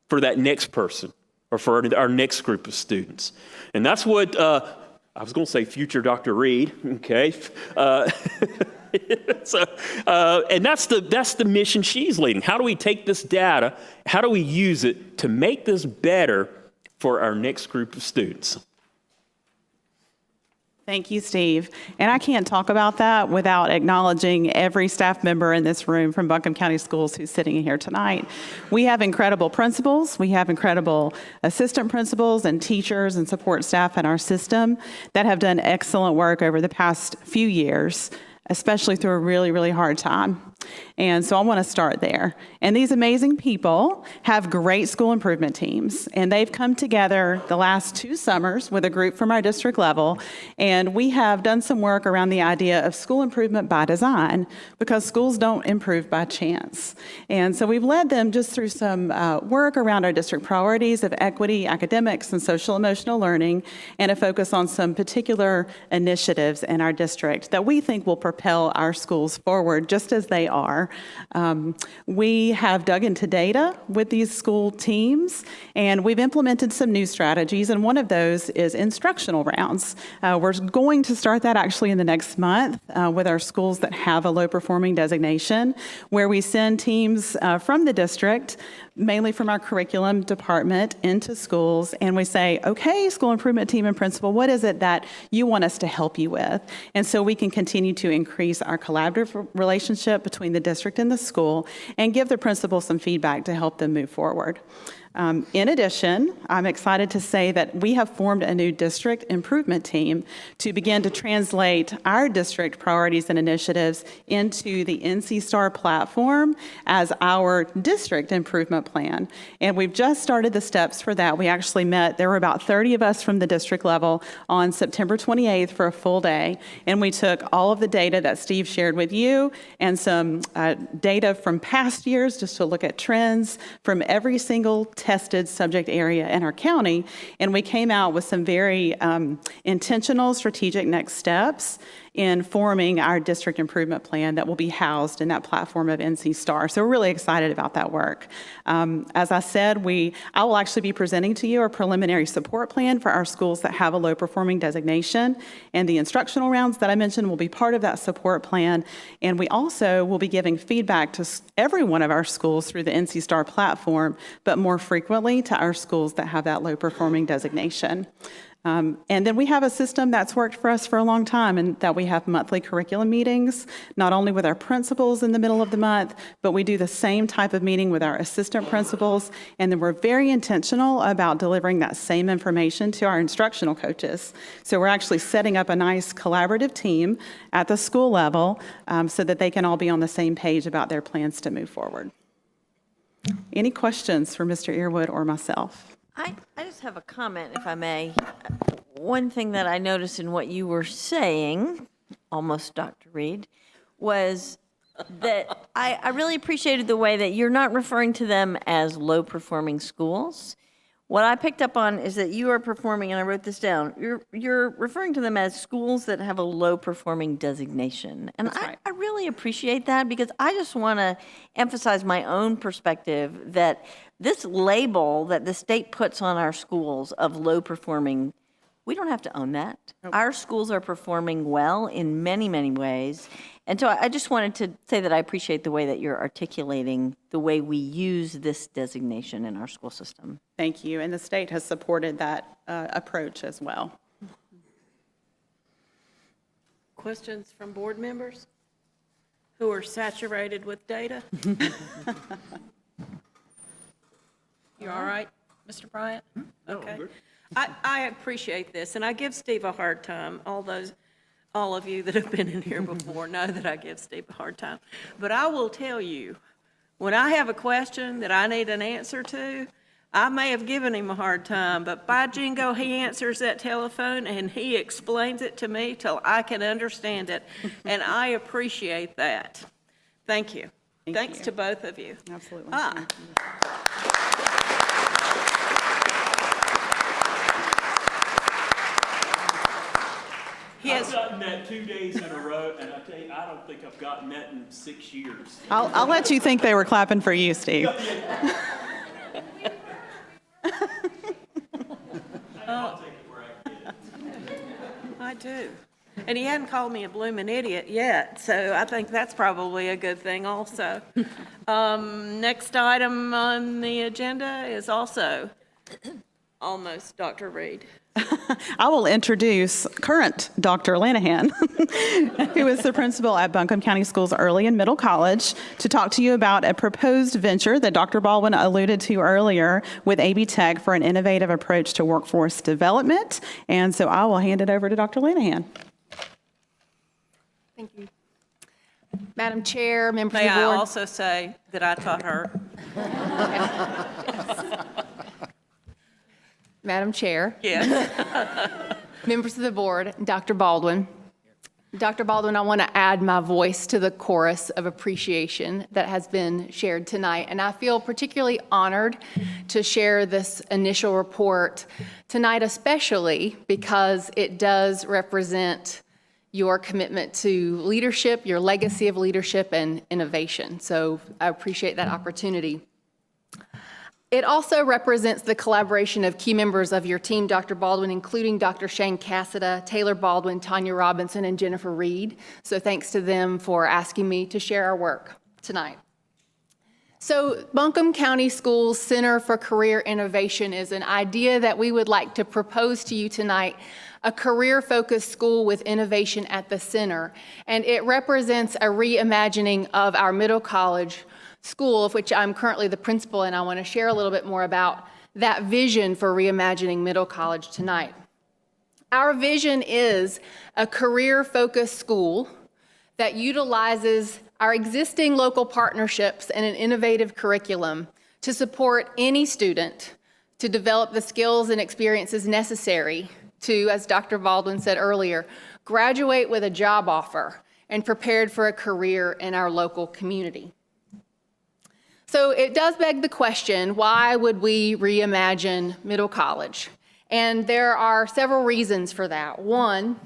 for that next person or for our next group of students? And that's what, I was going to say future Dr. Reed, okay? And that's the mission she's leading. How do we take this data? How do we use it to make this better for our next group of students? Thank you, Steve. And I can't talk about that without acknowledging every staff member in this room from Buncombe County Schools who's sitting here tonight. We have incredible principals, we have incredible assistant principals and teachers and support staff in our system that have done excellent work over the past few years, especially through a really, really hard time. And so I want to start there. And these amazing people have great school improvement teams, and they've come together the last 2 summers with a group from our district level, and we have done some work around the idea of school improvement by design, because schools don't improve by chance. And so we've led them just through some work around our district priorities of equity, academics, and social emotional learning, and a focus on some particular initiatives in our district that we think will propel our schools forward just as they are. We have dug into data with these school teams, and we've implemented some new strategies, and one of those is instructional rounds. We're going to start that actually in the next month with our schools that have a low-performing designation, where we send teams from the district, mainly from our curriculum department, into schools, and we say, okay, school improvement team and principal, what is it that you want us to help you with? And so we can continue to increase our collaborative relationship between the district and the school and give the principal some feedback to help them move forward. In addition, I'm excited to say that we have formed a new district improvement team to begin to translate our district priorities and initiatives into the NC STAR platform as our district improvement plan. And we've just started the steps for that. We actually met, there were about 30 of us from the district level on September 28th for a full day. And we took all of the data that Steve shared with you and some data from past years just to look at trends from every single tested subject area in our county, and we came out with some very intentional strategic next steps in forming our district improvement plan that will be housed in that platform of NC STAR. So we're really excited about that work. As I said, I will actually be presenting to you a preliminary support plan for our schools that have a low-performing designation, and the instructional rounds that I mentioned will be part of that support plan, and we also will be giving feedback to every one of our schools through the NC STAR platform, but more frequently to our schools that have that low-performing designation. And then we have a system that's worked for us for a long time, and that we have monthly curriculum meetings, not only with our principals in the middle of the month, but we do the same type of meeting with our assistant principals, and then we're very intentional about delivering that same information to our instructional coaches. So we're actually setting up a nice collaborative team at the school level so that they can all be on the same page about their plans to move forward. Any questions for Mr. Earwood or myself? I just have a comment, if I may. One thing that I noticed in what you were saying, almost Dr. Reed, was that I really appreciated the way that you're not referring to them as low-performing schools. What I picked up on is that you are performing, and I wrote this down, you're referring to them as schools that have a low-performing designation. And I really appreciate that, because I just want to emphasize my own perspective that this label that the state puts on our schools of low-performing, we don't have to own that. Nope. Our schools are performing well in many, many ways. And so I just wanted to say that I appreciate the way that you're articulating the way we use this designation in our school system. Thank you. And the state has supported that approach as well. Questions from board members who are saturated with data? You all right, Mr. Bryant? Okay. I appreciate this, and I give Steve a hard time. All of you that have been in here before know that I give Steve a hard time. But I will tell you, when I have a question that I need an answer to, I may have given him a hard time, but by jingo, he answers that telephone and he explains it to me till I can understand it, and I appreciate that. Thank you. Thanks to both of you. Absolutely. I've gotten that 2 days in a row, and I tell you, I don't think I've gotten that in 6 years. I'll let you think they were clapping for you, Steve. I'll take it where I get it. I do. And he hadn't called me a blooming idiot yet, so I think that's probably a good thing also. Next item on the agenda is also almost Dr. Reed. I will introduce current Dr. Lanahan, who is the principal at Buncombe County Schools Early and Middle College, to talk to you about a proposed venture that Dr. Baldwin alluded to earlier with AB Tech for an innovative approach to workforce development. And so I will hand it over to Dr. Lanahan. Thank you. Madam Chair, members of May the I board. also say that I taught her? Madam Chair, Yes. members of the board, Dr. Baldwin. Dr. Baldwin, I want to add my voice to the chorus of appreciation that has been shared tonight. And I feel particularly honored to share this initial report tonight, especially because it does represent your commitment to leadership, your legacy of leadership and innovation. So I appreciate that opportunity. It also represents the collaboration of key members of your team, Dr. Baldwin, including Dr. Shane Cassida, Taylor Baldwin, Tanya Robinson, and Jennifer Reed. So thanks to them for asking me to share our work tonight. So Buncombe County Schools Center for Career Innovation is an idea that we would like to propose to you tonight, a career-focused school with innovation at the center. And it represents a reimagining of our middle college school, of which I'm currently the principal, and I want to share a little bit more about that vision for reimagining middle college tonight. Our vision is a career-focused school that utilizes our existing local partnerships and an innovative curriculum to support any student to develop the skills and experiences necessary to, as Dr. Baldwin said earlier, graduate with a job offer and prepared for a career in our local community. So it does beg the question, why would we reimagine middle college? And there are several reasons for that. One,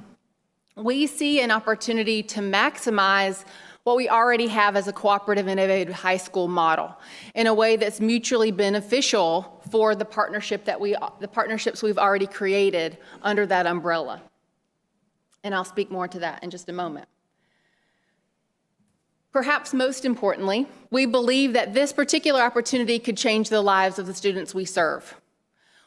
we see an opportunity to maximize what we already have as a cooperative innovative high school model in a way that's mutually beneficial for the partnerships we've already created under that umbrella. And I'll speak more to that in just a moment. Perhaps most importantly, we believe that this particular opportunity could change the lives of the students we serve.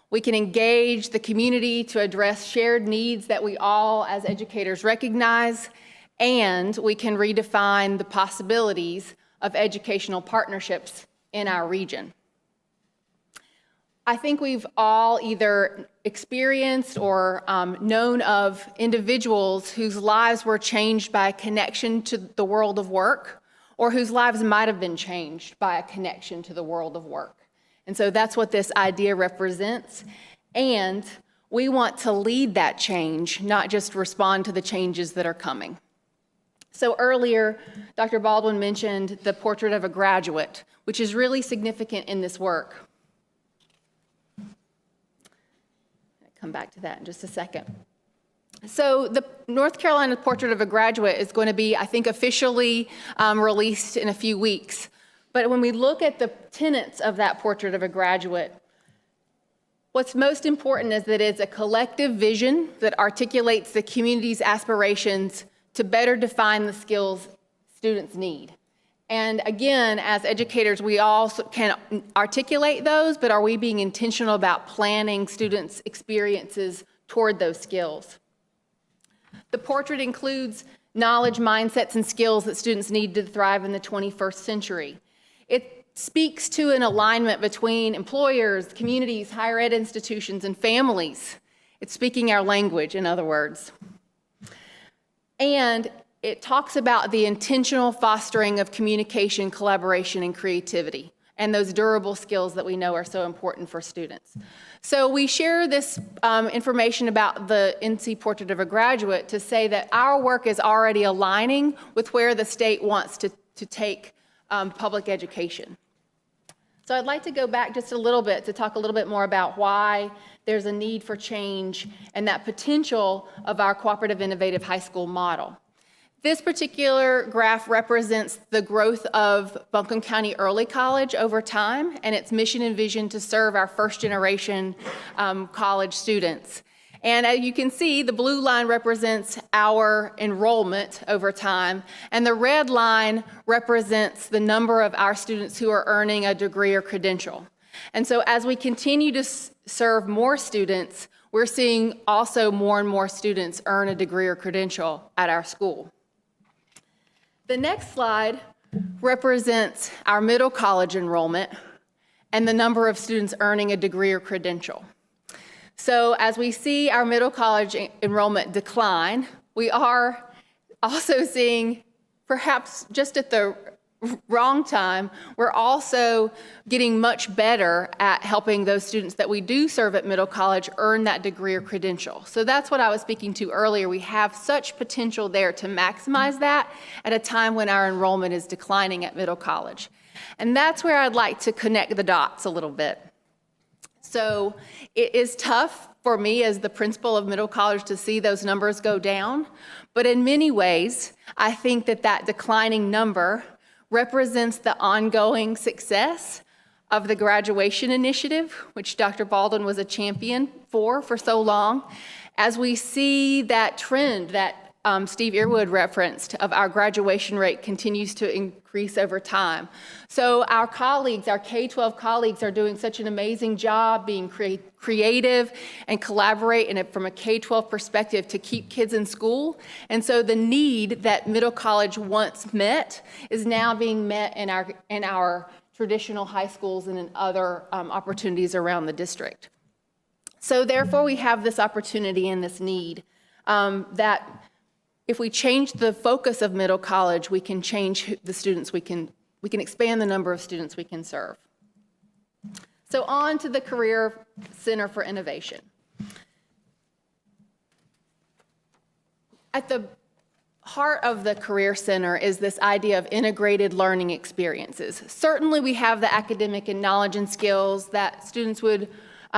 We can engage the community to address shared needs that we all as educators recognize, and we can redefine the possibilities of educational partnerships in our region. I think we've all either experienced or known of individuals whose lives were changed by a connection to the world of work, or whose lives might have been changed by a connection to the world of work. And so that's what this idea represents. And we want to lead that change, not just respond to the changes that are coming. So earlier, Dr. Baldwin mentioned the portrait of a graduate, which is really significant in this work. Come back to that in just a second. So the North Carolina Portrait of a Graduate is going to be, I think, officially released in a few weeks. But when we look at the tenets of that Portrait of a Graduate, what's most important is that it's a collective vision that articulates the community's aspirations to better define the skills students need. And again, as educators, we all can articulate those, but are we being intentional about planning students' experiences toward those skills? The portrait includes knowledge, mindsets, and skills that students need to thrive in the 21st century. It speaks to an alignment between employers, communities, higher ed institutions, and families. It's speaking our language, in other words. And it talks about the intentional fostering of communication, collaboration, and creativity, and those durable skills that we know are so important for students. So we share this information about the NC Portrait of a Graduate to say that our work is already aligning with where the state wants to take public education. So I'd like to go back just a little bit to talk a little bit more about why there's a need for change and that potential of our cooperative innovative high school model. This particular graph represents the growth of Buncombe County Early College over time and its mission and vision to serve our first generation college students. And as you can see, the blue line represents our enrollment over time, and the red line represents the number of our students who are earning a degree or credential. And so as we continue to serve more students, we're seeing also more and more students earn a degree or credential at our school. The next slide represents our middle college enrollment and the number of students earning a degree or credential. So as we see our middle college enrollment decline, we are also seeing perhaps just at the wrong time, we're also getting much better at helping those students that we do serve at Middle College earn that degree or credential. So that's what I was speaking to earlier. We have such potential there to maximize that at a time when our enrollment is declining at Middle College. And that's where I'd like to connect the dots a little bit. So it is tough for me as the principal of Middle College to see those numbers go down, but in many ways, I think that that declining number represents the ongoing success of the graduation initiative, which Dr. Baldwin was a champion for so long. As we see that trend that Steve Earwood referenced of our graduation rate continues to increase over time. So our colleagues, our K-12 colleagues are doing such an amazing job being creative and collaborate from a K-12 perspective to keep kids in school. And so the need that Middle College once met is now being met in our traditional high schools and in other opportunities around the district. So therefore we have this opportunity and this need that if we change the focus of Middle College, we can change the students, we can expand the number of students we can serve. So on to the Career Center for Innovation. At the heart of the Career Center is this idea of integrated learning experiences. Certainly we have the academic and knowledge and skills that students would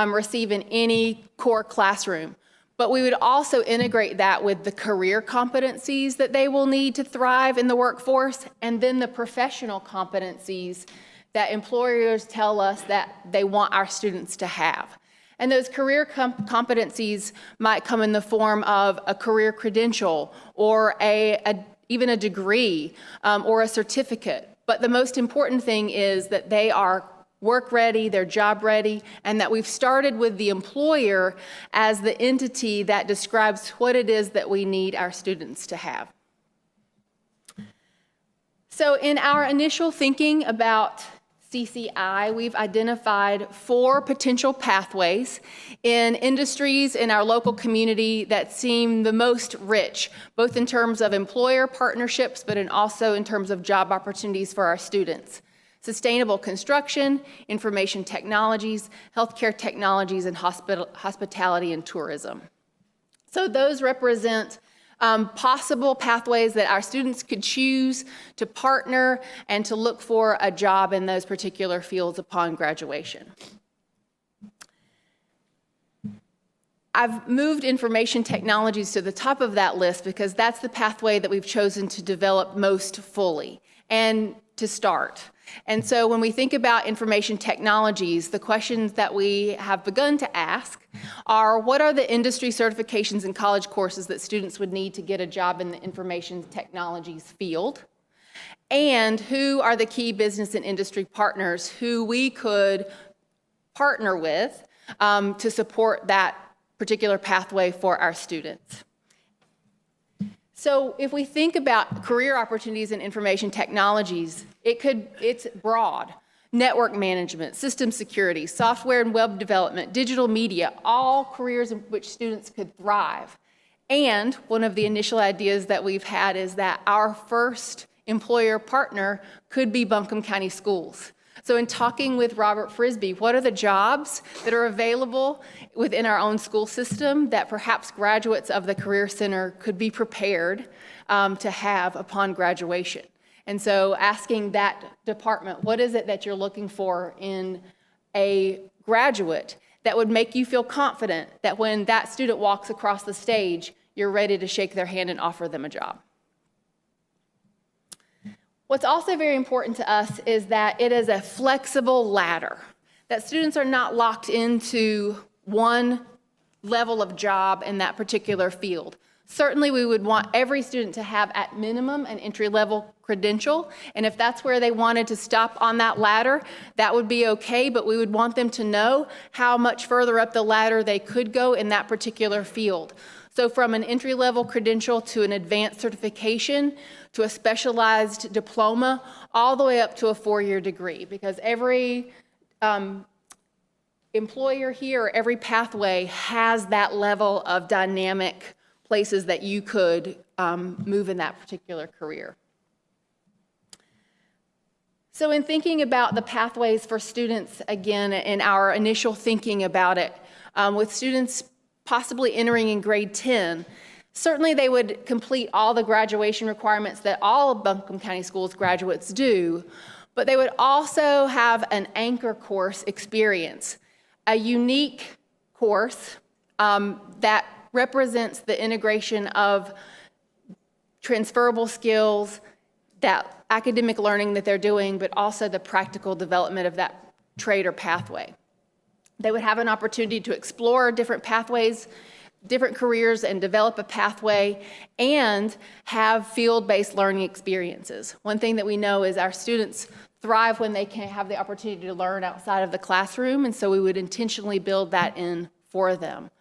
receive in any core classroom. But we would also integrate that with the career competencies that they will need to thrive in the workforce, and then the professional competencies that employers tell us that they want our students to have. And those career competencies might come in the form of a career credential or even a degree or a certificate. But the most important thing is that they are work ready, they're job ready, and that we've started with the employer as the entity that describes what it is that we need our students to have. So in our initial thinking about CCI, we've identified 4 potential pathways in industries in our local community that seem the most rich, both in terms of employer partnerships, but also in terms of job opportunities for our students. Sustainable construction, information technologies, healthcare technologies, and hospitality and tourism. So those represent possible pathways that our students could choose to partner and to look for a job in those particular fields upon graduation. I've moved information technologies to the top of that list because that's the pathway that we've chosen to develop most fully and to start. And so when we think about information technologies, the questions that we have begun to ask are, what are the industry certifications and college courses that students would need to get a job in the information technologies field? And who are the key business and industry partners who we could partner with to support that particular pathway for our students? So if we think about career opportunities in information technologies, it's broad. Network management, system security, software and web development, digital media, all careers in which students could thrive. And one of the initial ideas that we've had is that our first employer partner could be Buncombe County Schools. So in talking with Robert Frisbee, what are the jobs that are available within our own school system that perhaps graduates of the Career Center could be prepared to have upon graduation? And so asking that department, what is it that you're looking for in a graduate that would make you feel confident that when that student walks across the stage, you're ready to shake their hand and offer them a job? What's also very important to us is that it is a flexible ladder, that students are not locked into one level of job in that particular field. Certainly, we would want every student to have at minimum an entry-level credential, and if that's where they wanted to stop on that ladder, that would be okay, but we would want them to know how much further up the ladder they could go in that particular field. So from an entry-level credential to an advanced certification to a specialized diploma, all the way up to a 4-year degree, because every employer here, every pathway has that level of dynamic places that you could move in that particular career. So in thinking about the pathways for students, again, in our initial thinking about it, with students possibly entering in grade 10, certainly they would complete all the graduation requirements that all of Buncombe County Schools graduates do, but they would also have an anchor course experience, a unique course that represents the integration of transferable skills, that academic learning that they're doing, but also the practical development of that trade or pathway. They would have an opportunity to explore different pathways, different careers, and develop a pathway, and have field-based learning experiences. One thing that we know is our students thrive when they can have the opportunity to learn outside of the classroom, and so we would intentionally build that in for them.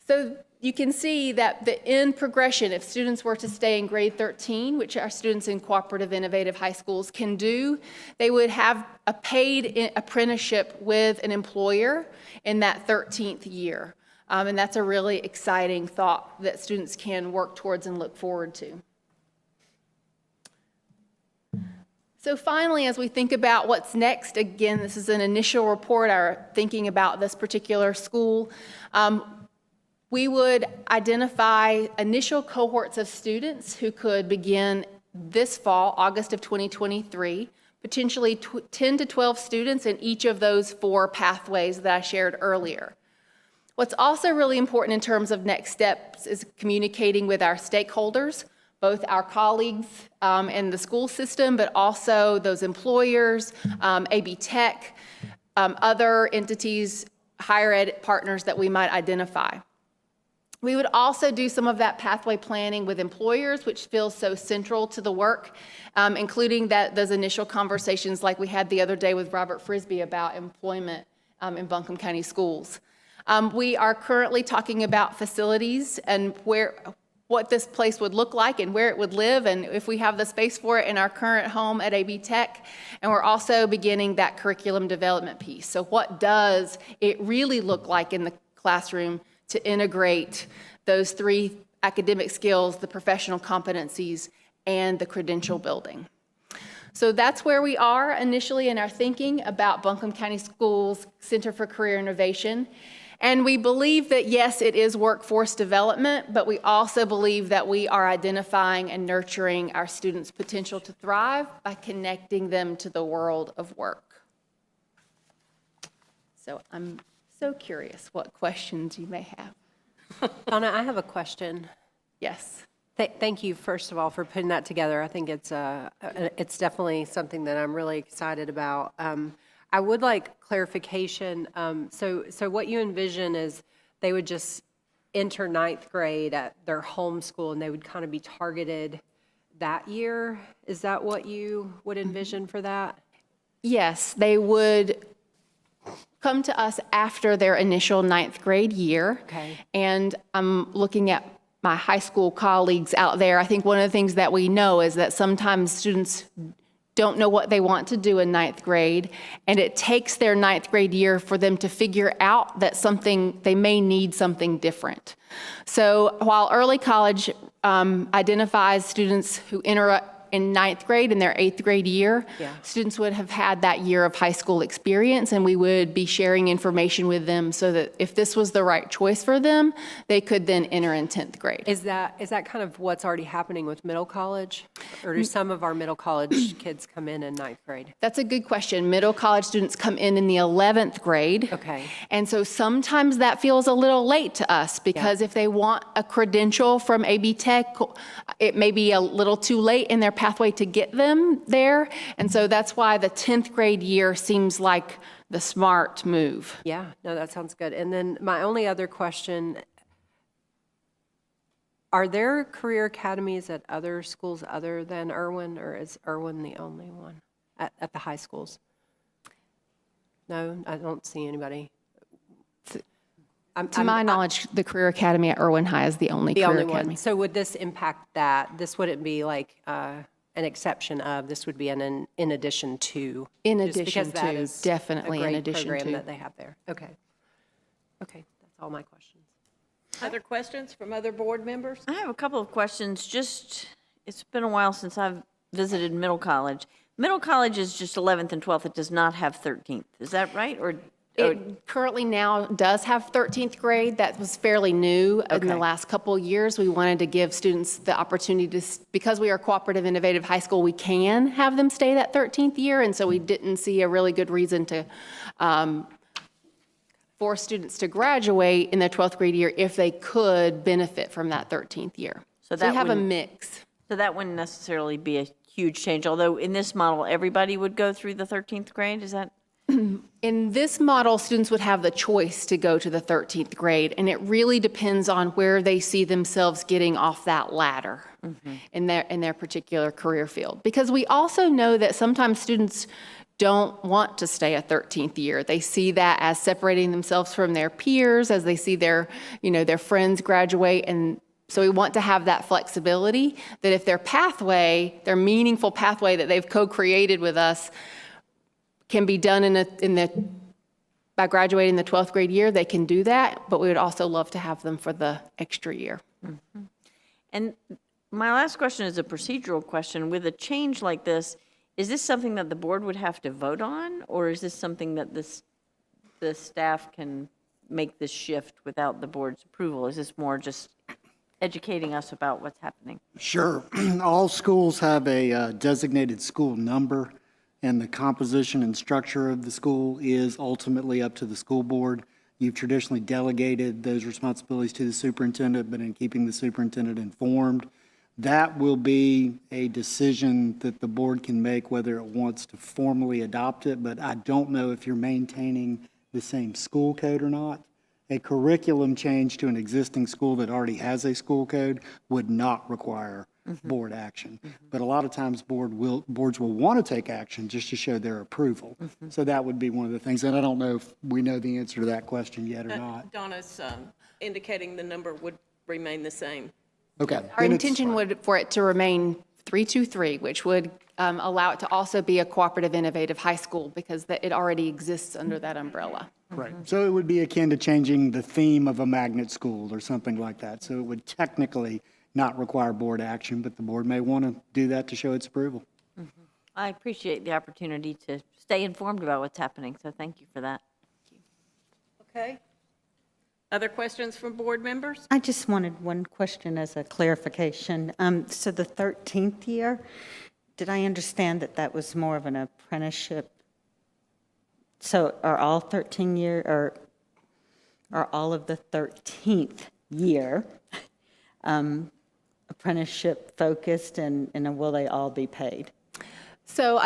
So you can see that the end progression, if students were to stay in grade 13, which our students in cooperative innovative high schools can do, they would have a paid apprenticeship with an employer in that 13th year. And that's a really exciting thought that students can work towards and look forward to. So finally, as we think about what's next, again, this is an initial report, our thinking about this particular school. We would identify initial cohorts of students who could begin this fall, August of 2023, potentially 10 to 12 students in each of those 4 pathways that I shared earlier. What's also really important in terms of next steps is communicating with our stakeholders, both our colleagues in the school system, but also those employers, AB Tech, other entities, higher ed partners that we might identify. We would also do some of that pathway planning with employers, which feels so central to the work, including those initial conversations like we had the other day with Robert Frisbee about employment in Buncombe County Schools. We are currently talking about facilities and what this place would look like and where it would live, and if we have the space for it in our current home at AB Tech. And we're also beginning that curriculum development piece. So what does it really look like in the classroom to integrate those 3 academic skills, the professional competencies, and the credential building? So that's where we are initially in our thinking about Buncombe County Schools Center for Career Innovation. And we believe that, yes, it is workforce development, but we also believe that we are identifying and nurturing our students' potential to thrive by connecting them to the world of work. So I'm so curious what questions you may have. Donna, I have a question. Yes. Thank you, first of all, for putting that together. I think it's definitely something that I'm really excited about. I would like clarification. So what you envision is they would just enter 9th grade at their home school and they would kind of be targeted that year? Is that what you would envision for that? Yes, they would come to us after their initial 9th grade year. Okay. And I'm looking at my high school colleagues out there. I think one of the things that we know is that sometimes students don't know what they want to do in 9th grade, and it takes their 9th grade year for them to figure out that they may need something different. So while early college identifies students who enter in 9th grade in their 8th grade year, students would have had that year of high school experience, and we would be sharing information with them so that if this was the right choice for them, they could then enter in 10th grade. Is that kind of what's already happening with middle college? Or do some of our middle college kids come in 9th grade? That's a good question. Middle college students come in the 11th grade. Okay. And so sometimes that feels a little late to us because if they want a credential from AB Tech, it may be a little too late in their pathway to get them there. And so that's why the 10th grade year seems like the smart move. Yeah, no, that sounds good. And then my only other question, are there career academies at other schools other than Irwin, or is Irwin the only one at the high schools? No, I don't see anybody. To my knowledge, the Career Academy at Irwin High is the only career academy. One. So would this impact that? This wouldn't be like an exception of, this would be an in addition to? In just addition because that to, is definitely in addition a great program to. that they have there. Okay. Okay, that's all my questions. Other questions from other board members? I have a couple of questions. It's been a while since I've visited middle college. Middle college is just 11th and 12th. It does not have 13th. Is that right? Or It currently now does have 13th grade. That was fairly new in the Okay. last couple of years. We wanted to give students the opportunity to, because we are a cooperative innovative high school, we can have them stay that 13th year. And so we didn't see a really good reason to force students to graduate in their 12th grade year if they could benefit from that 13th year. So that we have a wouldn't- mix. so that wouldn't necessarily be a huge change, although in this model, everybody would go through the 13th grade? Is that? In this model, students would have the choice to go to the 13th grade, and it really depends on where they see themselves getting off that ladder in their particular career field. Because we also know that sometimes students don't want to stay a 13th year. They see that as separating themselves from their peers, as they see their friends graduate, and so we want to have that flexibility that if their pathway, their meaningful pathway that they've co-created with us, can be done by graduating the 12th grade year, they can do that, but we would also love to have them for the extra year. And my last question is a procedural question. With a change like this, is this something that the board would have to vote on, or is this something that the staff can make this shift without the board's approval? Is this more just educating us about what's happening? Sure. All schools have a designated school number, and the composition and structure of the school is ultimately up to the school board. You've traditionally delegated those responsibilities to the superintendent, but in keeping the superintendent informed, that will be a decision that the board can make whether it wants to formally adopt it, but I don't know if you're maintaining the same school code or not. A curriculum change to an existing school that already has a school code would not require board action. But a lot of times boards will want to take action just to show their approval. So that would be one of the things, and I don't know if we know the answer to that question yet or not. Donna's indicating the number would remain the same. Okay. Our then it's- intention would, for it to remain 323, which would allow it to also be a cooperative innovative high school because it already exists under that umbrella. Right. So it would be akin to changing the theme of a magnet school or something like that. So it would technically not require board action, but the board may want to do that to show its approval. I appreciate the opportunity to stay informed about what's happening, so thank you for that. Okay. Other questions from board members? I just wanted one question as a clarification. So the 13th year, did I understand that that was more of an apprenticeship? So are all 13 year, or are all of the 13th year apprenticeship focused, and will they all be paid? So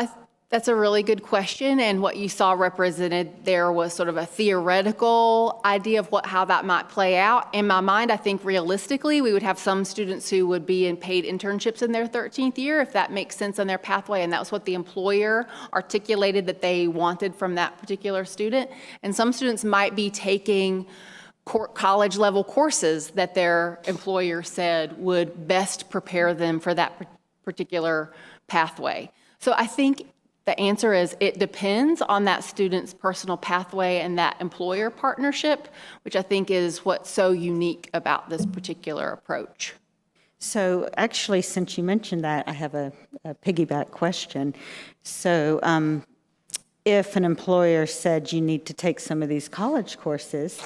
that's a really good question, and what you saw represented there was sort of a theoretical idea of how that might play out. In my mind, I think realistically, we would have some students who would be in paid internships in their 13th year, if that makes sense on their pathway, and that was what the employer articulated that they wanted from that particular student. And some students might be taking college-level courses that their employer said would best prepare them for that particular pathway. So I think the answer is it depends on that student's personal pathway and that employer partnership, which I think is what's so unique about this particular approach. So actually, since you mentioned that, I have a piggyback question. So if an employer said you need to take some of these college courses,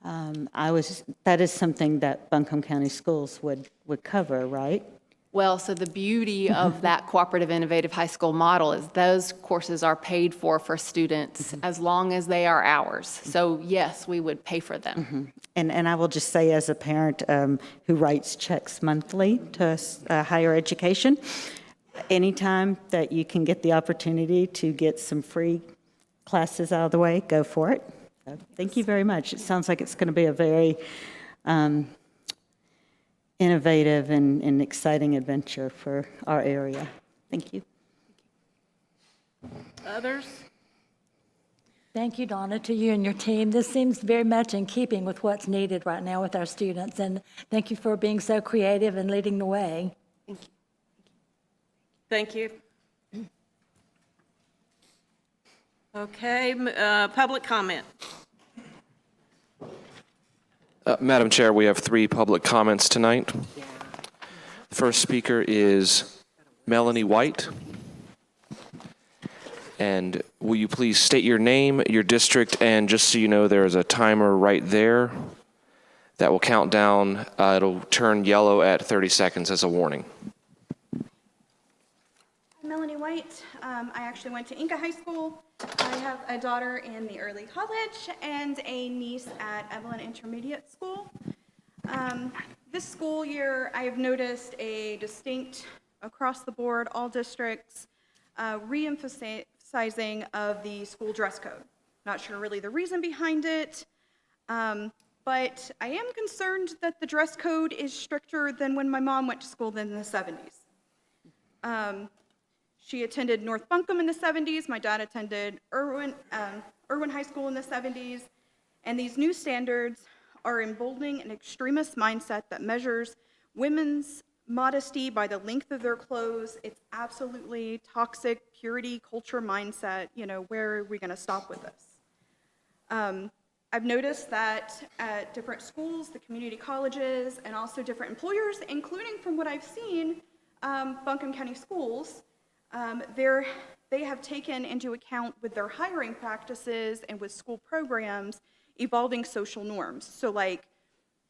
that is something that Buncombe County Schools would cover, right? Well, so the beauty of that cooperative innovative high school model is those courses are paid for students as long as they are ours. So yes, we would pay for them. And I will just say, as a parent who writes checks monthly to higher education, anytime that you can get the opportunity to get some free classes out of the way, go for it. So thank you very much. It sounds like it's going to be a very innovative and exciting adventure for our area. Thank you. Others? Thank you, Donna, to you and your team. This seems very much in keeping with what's needed right now with our students, and thank you for being so creative and leading the way. Thank you. Okay, public comment. Madam Chair, we have 3 public comments tonight. The first speaker is Melanie White. And will you please state your name, your district, and just so you know, there is a timer right there that will count down. It'll turn yellow at 30 seconds as a warning. Melanie White. I actually went to Inca High School. I have a daughter in the early college and a niece at Evelyn Intermediate School. This school year, I have noticed a distinct, across the board, all districts, re-emphasizing of the school dress code. Not sure really the reason behind it, but I am concerned that the dress code is stricter than when my mom went to school in the 70s. She attended North Buncombe in the 70s. My dad attended Irwin High School in the 70s. And these new standards are emboldening an extremist mindset that measures women's modesty by the length of their clothes. It's absolutely toxic purity culture mindset. You know, where are we going to stop with this? I've noticed that at different schools, the community colleges, and also different employers, including from what I've seen, Buncombe County Schools, they have taken into account with their hiring practices and with school programs evolving social norms. So like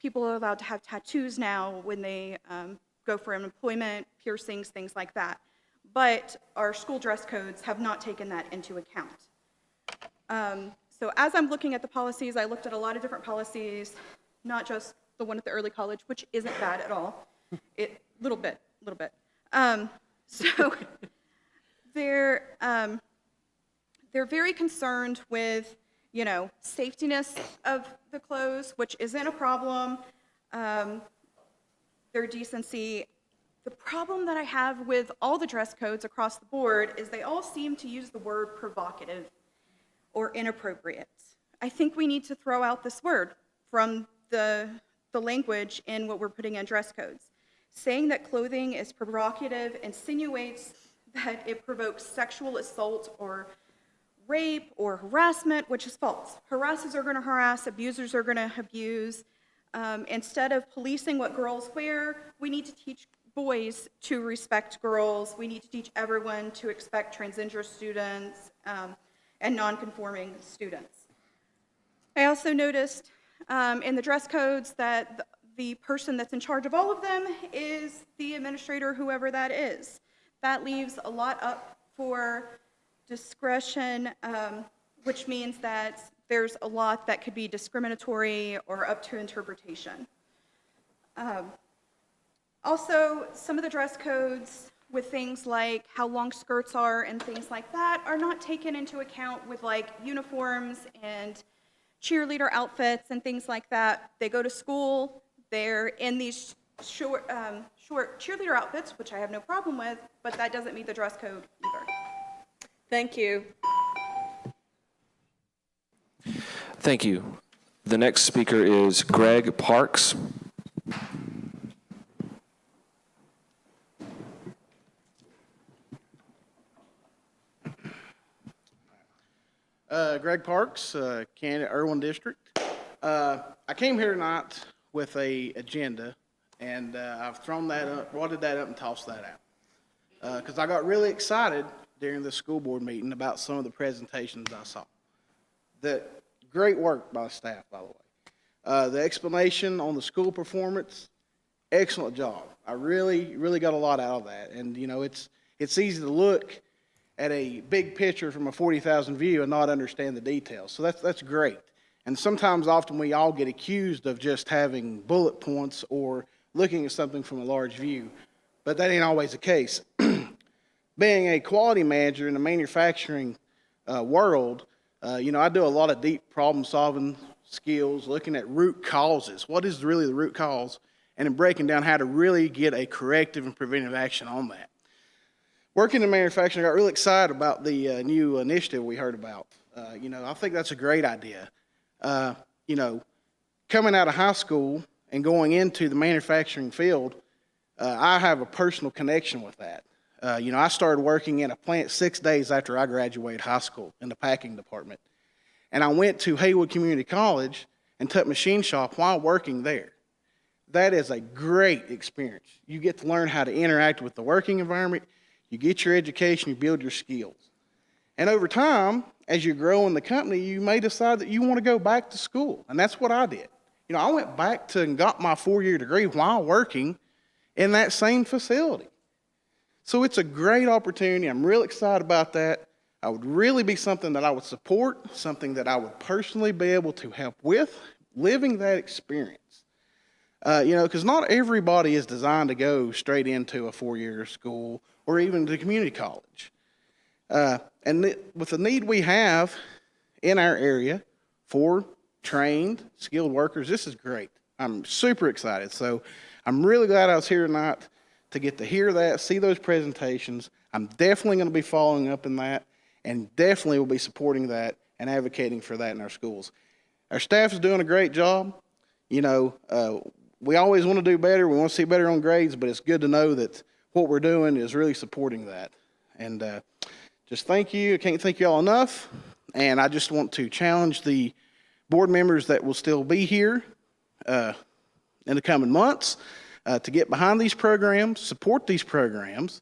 people are allowed to have tattoos now when they go for employment, piercings, things like that. But our school dress codes have not taken that into account. So as I'm looking at the policies, I looked at a lot of different policies, not just the one at the early college, which isn't bad at all. Little bit. So they're very concerned with, you know, safetiness of the clothes, which isn't a problem. Their decency. The problem that I have with all the dress codes across the board is they all seem to use the word provocative or inappropriate. I think we need to throw out this word from the language in what we're putting in dress codes. Saying that clothing is provocative insinuates that it provokes sexual assault or rape or harassment, which is false. Harassers are going to harass, abusers are going to abuse. Instead of policing what girls wear, we need to teach boys to respect girls. We need to teach everyone to expect transgender students and non-conforming students. I also noticed in the dress codes that the person that's in charge of all of them is the administrator, whoever that is. That leaves a lot up for discretion, which means that there's a lot that could be discriminatory or up to interpretation. Also, some of the dress codes with things like how long skirts are and things like that are not taken into account with like uniforms and cheerleader outfits and things like that. They go to school, they're in these short cheerleader outfits, which I have no problem with, but that doesn't meet the dress code either. Thank you. Thank you. The next speaker is Greg Parks. Greg Parks, candidate, Irwin District. I came here tonight with a agenda, and I've thrown that up, wadded that up, and tossed that out. Because I got really excited during the school board meeting about some of the presentations I saw. Great work by the staff, by the way. The explanation on the school performance, excellent job. I really got a lot out of that. And, you know, it's easy to look at a big picture from a 40,000 view and not understand the details. So that's great. And sometimes, often, we all get accused of just having bullet points or looking at something from a large view. But that ain't always the case. Being a quality manager in the manufacturing world, you know, I do a lot of deep problem-solving skills, looking at root causes. What is really the root cause? And then breaking down how to really get a corrective and preventive action on that. Working in manufacturing, I got really excited about the new initiative we heard about. You know, I think that's a great idea. You know, coming out of high school and going into the manufacturing field, I have a personal connection with that. You know, I started working in a plant 6 days after I graduated high school in the packing department. And I went to Haywood Community College and took machine shop while working there. That is a great experience. You get to learn how to interact with the working environment. You get your education, you build your skills. And over time, as you grow in the company, you may decide that you want to go back to school. And that's what I did. You know, I went back to and got my 4-year degree while working in that same facility. So it's a great opportunity. I'm real excited about that. I would really be something that I would support, something that I would personally be able to help with, living that experience. You know, because not everybody is designed to go straight into a 4-year school or even to community college. With the need we have in our area for trained, skilled workers, this is great. I'm super excited. So I'm really glad I was here tonight to get to hear that, see those presentations. I'm definitely going to be following up in that and definitely will be supporting that and advocating for that in our schools. Our staff is doing a great job. You know, we always want to do better. We want to see better on grades, but it's good to know that what we're doing is really supporting that. And just thank you. I can't thank you all enough. And I just want to challenge the board members that will still be here in the coming months to get behind these programs, support these programs,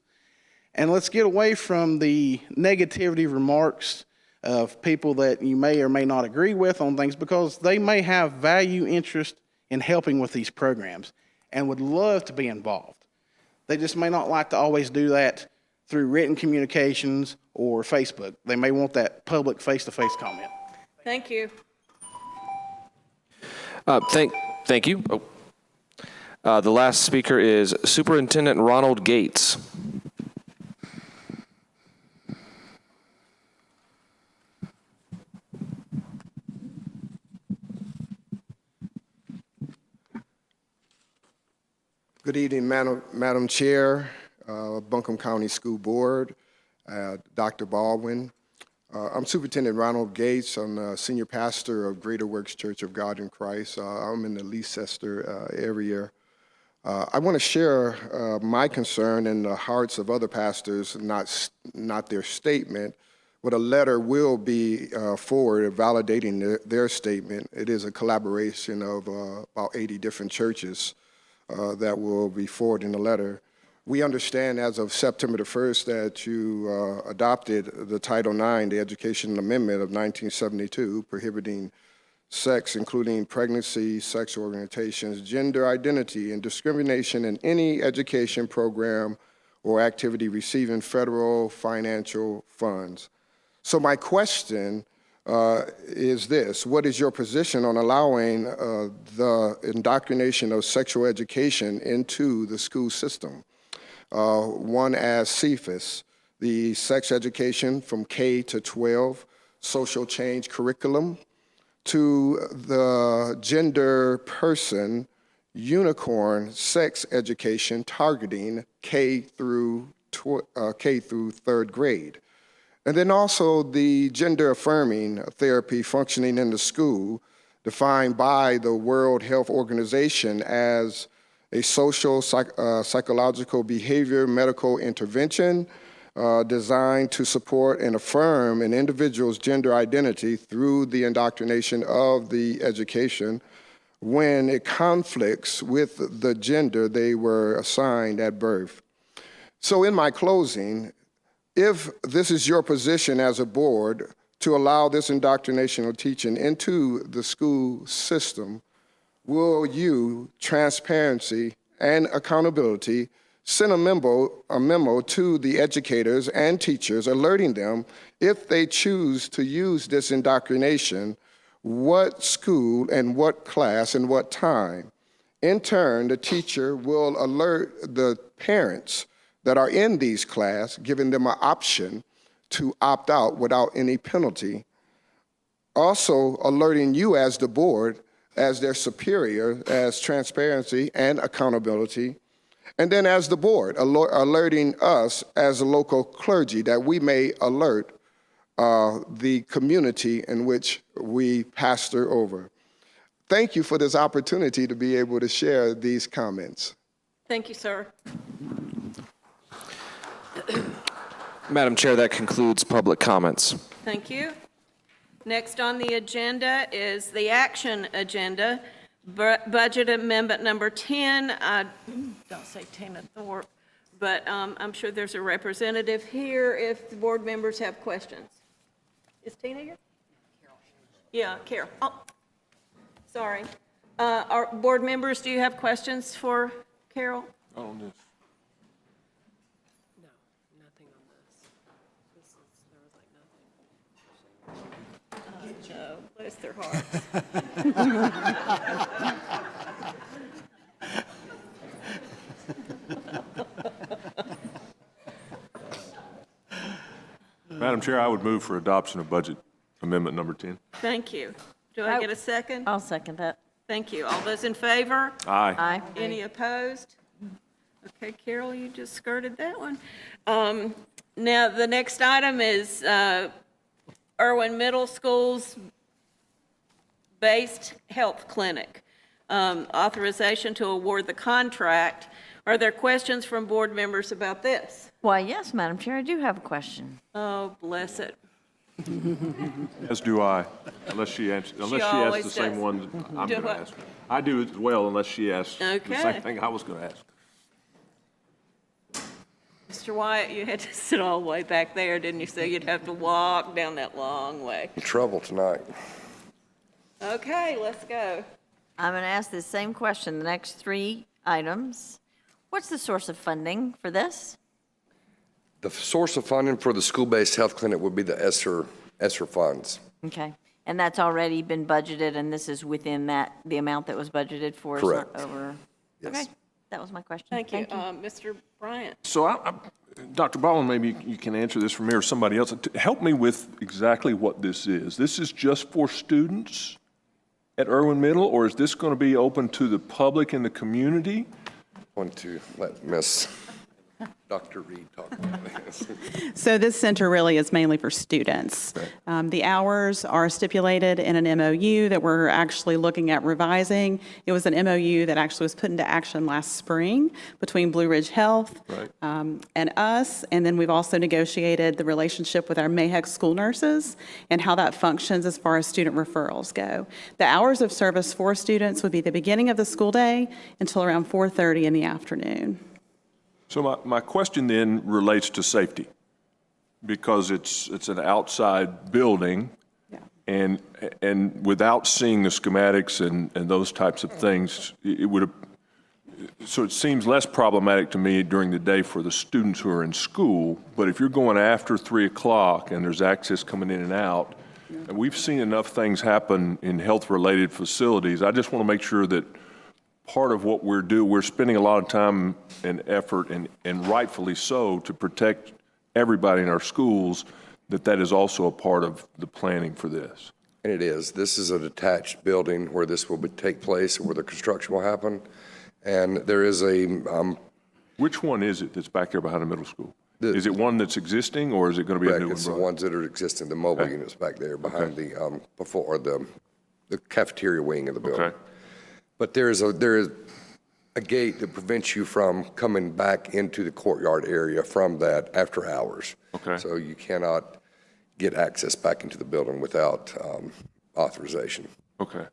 and let's get away from the negativity remarks of people that you may or may not agree with on things, because they may have value interest in helping with these programs and would love to be involved. They just may not like to always do that through written communications or Facebook. They may want that public face-to-face comment. Thank you. Thank you. The last speaker is Superintendent Ronald Gates. Good evening, Madam Chair, Buncombe County School Board, Dr. Baldwin. I'm Superintendent Ronald Gates. I'm the senior pastor of Greater Works Church of God in Christ. I'm in the Leicester area. I want to share my concern in the hearts of other pastors, not their statement, but a letter will be forwarded validating their statement. It is a collaboration of about 80 different churches that will be forwarding the letter. We understand as of September the 1st that you adopted the Title IX, the Education Amendment of 1972, prohibiting sex, including pregnancy, sexual orientations, gender identity, and discrimination in any education program or activity receiving federal financial funds. So my question is this: what is your position on allowing the indoctrination of sexual education into the school system? One as CFIS, the sex education from K to 12, social change curriculum, to the gender person unicorn sex education targeting K through third grade. And then also the gender affirming therapy functioning in the school, defined by the World Health Organization as a social, psychological behavior medical intervention designed to support and affirm an individual's gender identity through the indoctrination of the education when it conflicts with the gender they were assigned at birth. So in my closing, if this is your position as a board to allow this indoctrinational teaching into the school system, will you, transparency and accountability, send a memo to the educators and teachers alerting them if they choose to use this indoctrination, what school and what class and what time? In turn, the teacher will alert the parents that are in these classes, giving them an option to opt out without any penalty. Also alerting you as the board, as their superior, as transparency and accountability. And then as the board, alerting us as a local clergy that we may alert the community in which we pastor over. Thank you for this opportunity to be able to share these comments. Thank you, sir. Madam Chair, that concludes public comments. Thank you. Next on the agenda is the action agenda, budget amendment number 10. Don't say 10 at the but I'm sure there's a representative here if the board members have questions. Is Tina here? Yeah, Carol. Oh, sorry. Our board members, do you have questions for Carol? On this. No, nothing on this. There was like nothing. No, bless their hearts. Madam Chair, I would move for adoption of budget amendment number 10. Thank you. Do I get a second? I'll second that. Thank you. All those in favor? Aye. Aye. Any opposed? Okay, Carol, you just skirted that one. Now, the next item is Irwin Middle School's based health clinic. Authorization to award the contract. Are there questions from board members about this? Why, yes, Madam Chair, I do have a question. Oh, bless it. As do I, unless she asks the always same does. one I'm Do going to what? ask. I do as well unless she asks the Okay. same thing I was going to ask. Mr. Wyatt, you had to sit all the way back there, didn't you? So you'd have to walk down that long way. Trouble tonight. Okay, let's go. I'm going to ask the same question, the next three items. What's the source of funding for this? The source of funding for the school-based health clinic would be the ESSER funds. Okay. And that's already been budgeted, and this is within that, the amount that was budgeted for? It's not Correct. over? Yes. Okay, that was my question. Thank you. Mr. Bryant? So, Dr. Baldwin, maybe you can answer this for me or somebody else. Help me with exactly what this is. This is just for students at Irwin Middle, or is this going to be open to the public and the community? I want to let Miss Dr. Reed talk about this. So this center really is mainly for students. The hours are stipulated in an MOU that we're actually looking at revising. It was an MOU that actually was put into action last spring between Blue Ridge Health and us. And then we've also negotiated the relationship with our MAHEC school nurses and how that functions as far as student referrals go. The hours of service for students would be the beginning of the school day until around 4:30 in the afternoon. So my question then relates to safety, because it's an outside building, and without seeing the schematics and those types of things, so it seems less problematic to me during the day for the students who are in school, but if you're going after 3 o'clock and there's access coming in and out, and we've seen enough things happen in health-related facilities, I just want to make sure that part of what we're spending a lot of time and effort, and rightfully so, to protect everybody in our schools, that is also a part of the planning for this. And it is. This is a detached building where this will take place, where the construction will happen. And there is a... Which one is it that's back there behind the middle school? Is it one that's existing, or is it going to be a new one? It's the ones that are existing, the mobile units back there behind the cafeteria wing of the building. Okay. But there is a gate that prevents you from coming back into the courtyard area from that after hours. Okay. So you cannot get access back into the building without authorization. Okay.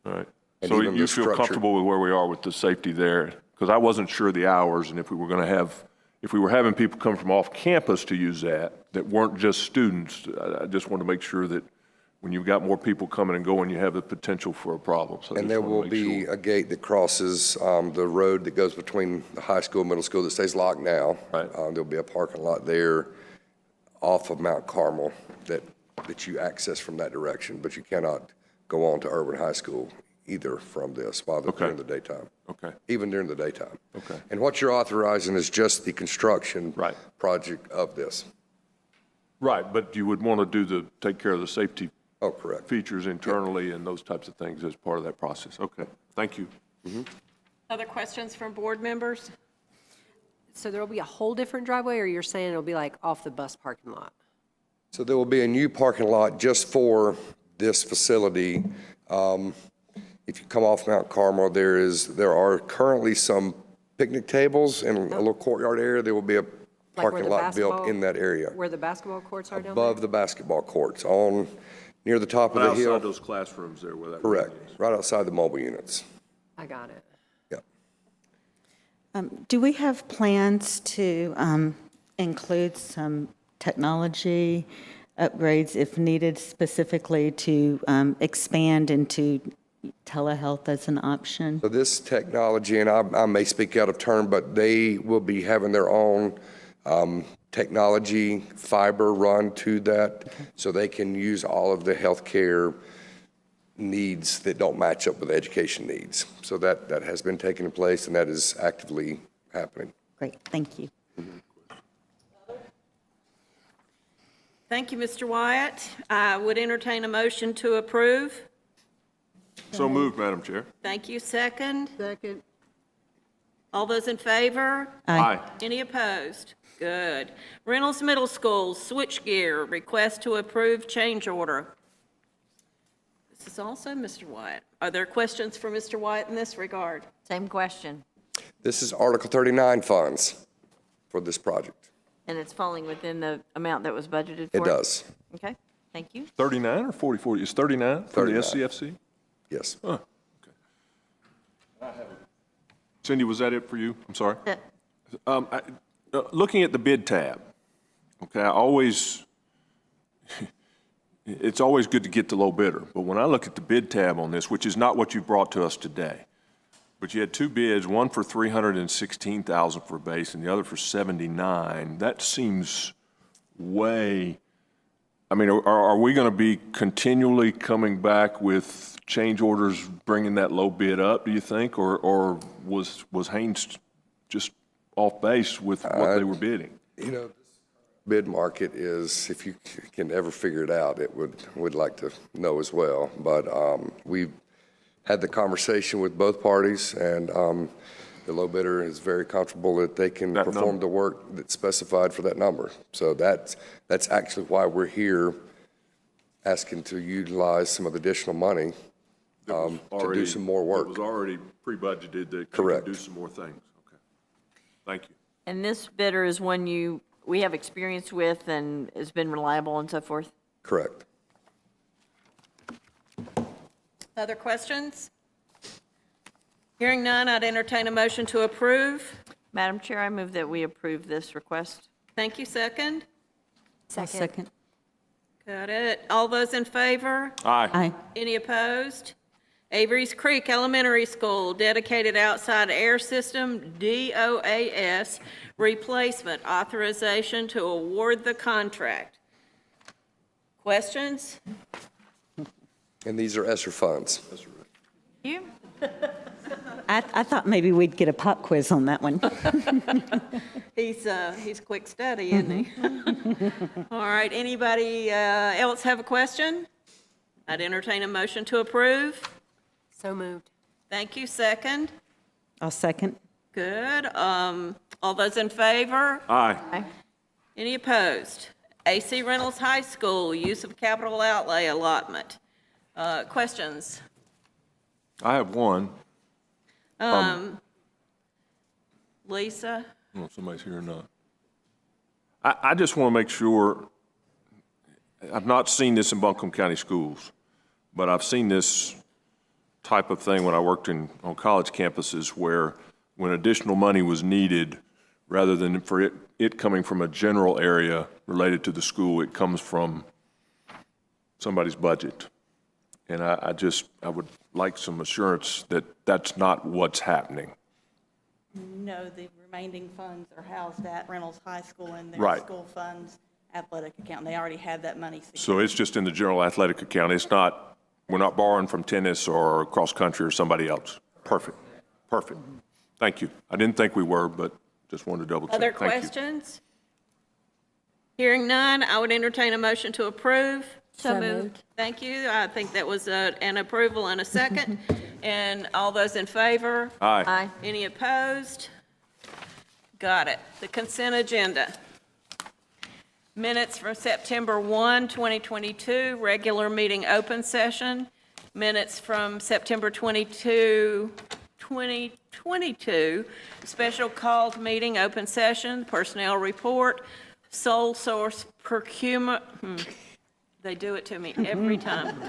All right. And So even you the feel structure- comfortable with where we are with the safety there? Because I wasn't sure the hours, and if we were having people come from off campus to use that weren't just students, I just wanted to make sure that when you've got more people coming and going, you have the potential for a problem. So I And just there wanna will make be sure. a gate that crosses the road that goes between the high school and middle school that stays locked now. Right. There'll be a parking lot there off of Mount Carmel that you access from that direction, but you cannot go on to Irwin High School either from this while they're during the daytime. Okay. Even during the daytime. Okay. And what you're authorizing is just the construction project of this. Right, but you would want to take care of the safety correct. features internally and those types of things as part of that process. Okay, thank you. Other questions from board members? So there will be a whole different driveway, or you're saying it'll be like off the bus parking lot? So there will be a new parking lot just for this facility. If you come off Mount Carmel, there are currently some picnic tables in a little courtyard area. There will be a Like where parking the lot built basketball- in that area, Where the basketball courts are down there? above the basketball courts, near the top of Right the hill. outside those classrooms there where that. Correct, right outside the mobile units. I got it. Yep. Do we have plans to include some technology upgrades if needed, specifically to expand into telehealth as an option? So this technology, and I may speak out of turn, but they will be having their own technology fiber run to that, so they can use all of the healthcare needs that don't match up with education needs. So that has been taking place, and that is actively happening. Great, thank you. Thank you, Mr. Wyatt. I would entertain a motion to approve. So moved, Madam Chair. Thank you. Second. Second. All those in favor? Aye. Any opposed? Good. Reynolds Middle School switchgear, request to approve change order. This is also Mr. Wyatt. Are there questions for Mr. Wyatt in this regard? Same question. This is Article 39 funds for this project. And it's falling within the amount that was budgeted for? It does. Okay, thank you. 39 or 44? It's 39 for the 39. SCFC? Yes. Huh, okay. Cindy, was that it for you? I'm sorry. Looking at the bid tab, okay, it's always good to get the low bidder, but when I look at the bid tab on this, which is not what you brought to us today, but you had two bids, one for $316,000 for base and the other for $79,000. That seems way. I mean, are we going to be continually coming back with change orders, bringing that low bid up? Do you think, or was Haynes just off base with what they were bidding? You know, this bid market is, if you can ever figure it out, would like to know as well. But we've had the conversation with both parties, and the low bidder is very comfortable that they can perform the work that's specified for that number. So that's actually why we're here, asking to utilize some of the additional money to do some more work. It was already pre-budgeted that Correct. Could do some more things. Okay. Thank you. And this bidder is one we have experience with and has been reliable and so forth? Correct. Other questions? Hearing none, I'd entertain a motion to approve. Madam Chair, I move that we approve this request. Thank you. Second. Second. Got it. All those in favor? Aye. Aye. Any opposed? Avery's Creek Elementary School Dedicated Outside Air System, DOAS, replacement authorization to award the contract. Questions? And these are ESSER funds. You? I thought maybe we'd get a pop quiz on that one. He's quick study, isn't he? All right, anybody else have a question? I'd entertain a motion to approve. So moved. Thank you. Second. I'll second. Good. All those in favor? Aye. Any opposed? AC Reynolds High School, use of capital outlay allotment. Questions? I have one. Lisa? I don't know if somebody's here or not. I just want to make sure, I've not seen this in Buncombe County Schools, but I've seen this type of thing when I worked on college campuses where when additional money was needed, rather than for it coming from a general area related to the school, it comes from somebody's budget. And I would like some assurance that that's not what's happening. No, the remaining funds are housed at Reynolds High School in their Right. school funds athletic account. They already have that money secured. So it's just in the general athletic account. It's not, we're not borrowing from tennis or cross-country or somebody else. Perfect. Perfect. Thank you. I didn't think we were, but just wanted to double check. Other Thank you. questions? Hearing none, I would entertain a motion to approve. So moved. Thank you. I think that was an approval and a second. And all those in favor? Aye. Aye. Any opposed? Got it. The consent agenda. Minutes from September 1, 2022, regular meeting open session. Minutes from September 22, 2022, special called meeting open session, personnel report, sole source procurement. They do it to me every time.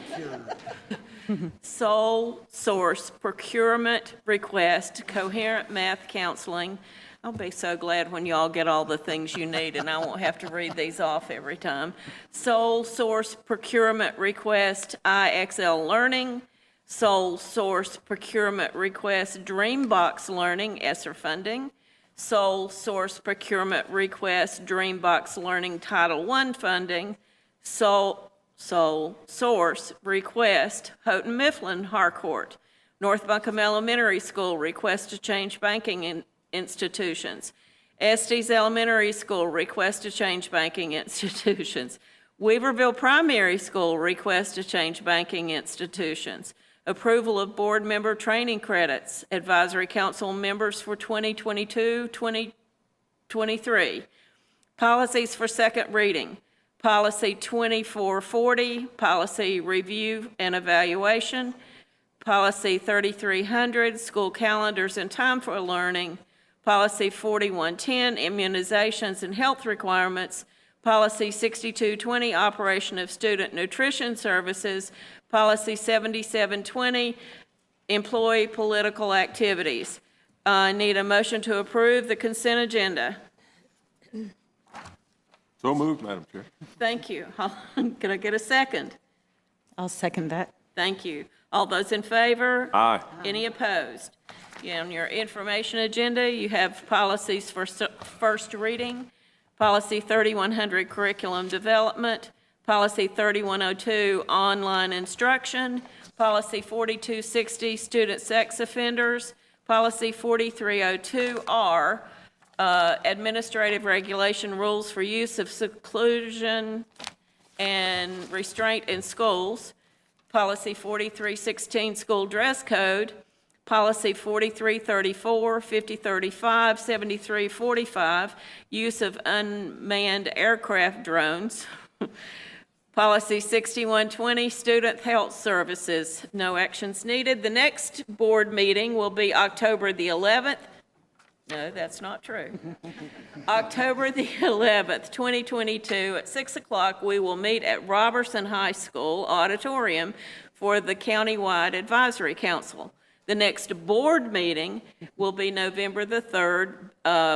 sole source procurement request, coherent math counseling. I'll be so glad when y'all get all the things you need and I won't have to read these off every time. Sole source procurement request, IXL Learning. Sole source procurement request, Dreambox Learning, ESSER funding. Sole source procurement request, Dreambox Learning Title I funding. Sole source request, Houghton Mifflin Harcourt. North Buncombe Elementary School request to change banking institutions. Estes Elementary School request to change banking institutions. Weaverville Primary School request to change banking institutions. Approval of board member training credits, advisory council members for 2022-2023. Policies for second reading. Policy 2440, policy review and evaluation. Policy 3300, school calendars and time for learning. Policy 4110, immunizations and health requirements. Policy 6220, operation of student nutrition services. Policy 7720, employee political activities. I need a motion to approve the consent agenda. So moved, Madam Chair. Thank you. Can I get a second? I'll second that. Thank you. All those in favor? Aye. Any opposed? On your information agenda, you have policies for first reading. Policy 3100, curriculum development. Policy 3102, online instruction. Policy 4260, student sex offenders. Policy 4302R, administrative regulation rules for use of seclusion and restraint in schools. Policy 4316, school dress code. Policy 4334, 5035, 7345, use of unmanned aircraft drones. Policy 6120, student health services. No actions needed. The next board meeting will be October the 11th. No, that's not true. October the 11th, 2022, at 6 o'clock, we will meet at Robertson High School auditorium for the countywide advisory council. The next board meeting will be November the 3rd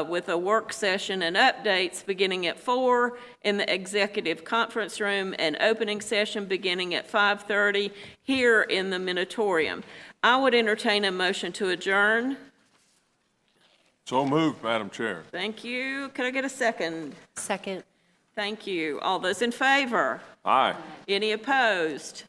with a work session and updates beginning at 4 in the executive conference room and opening session beginning at 5:30 here in the Minotorium. I would entertain a motion to adjourn. So moved, Madam Chair. Thank you. Could I get a second? Second. Thank you. All those in favor? Aye. Any opposed?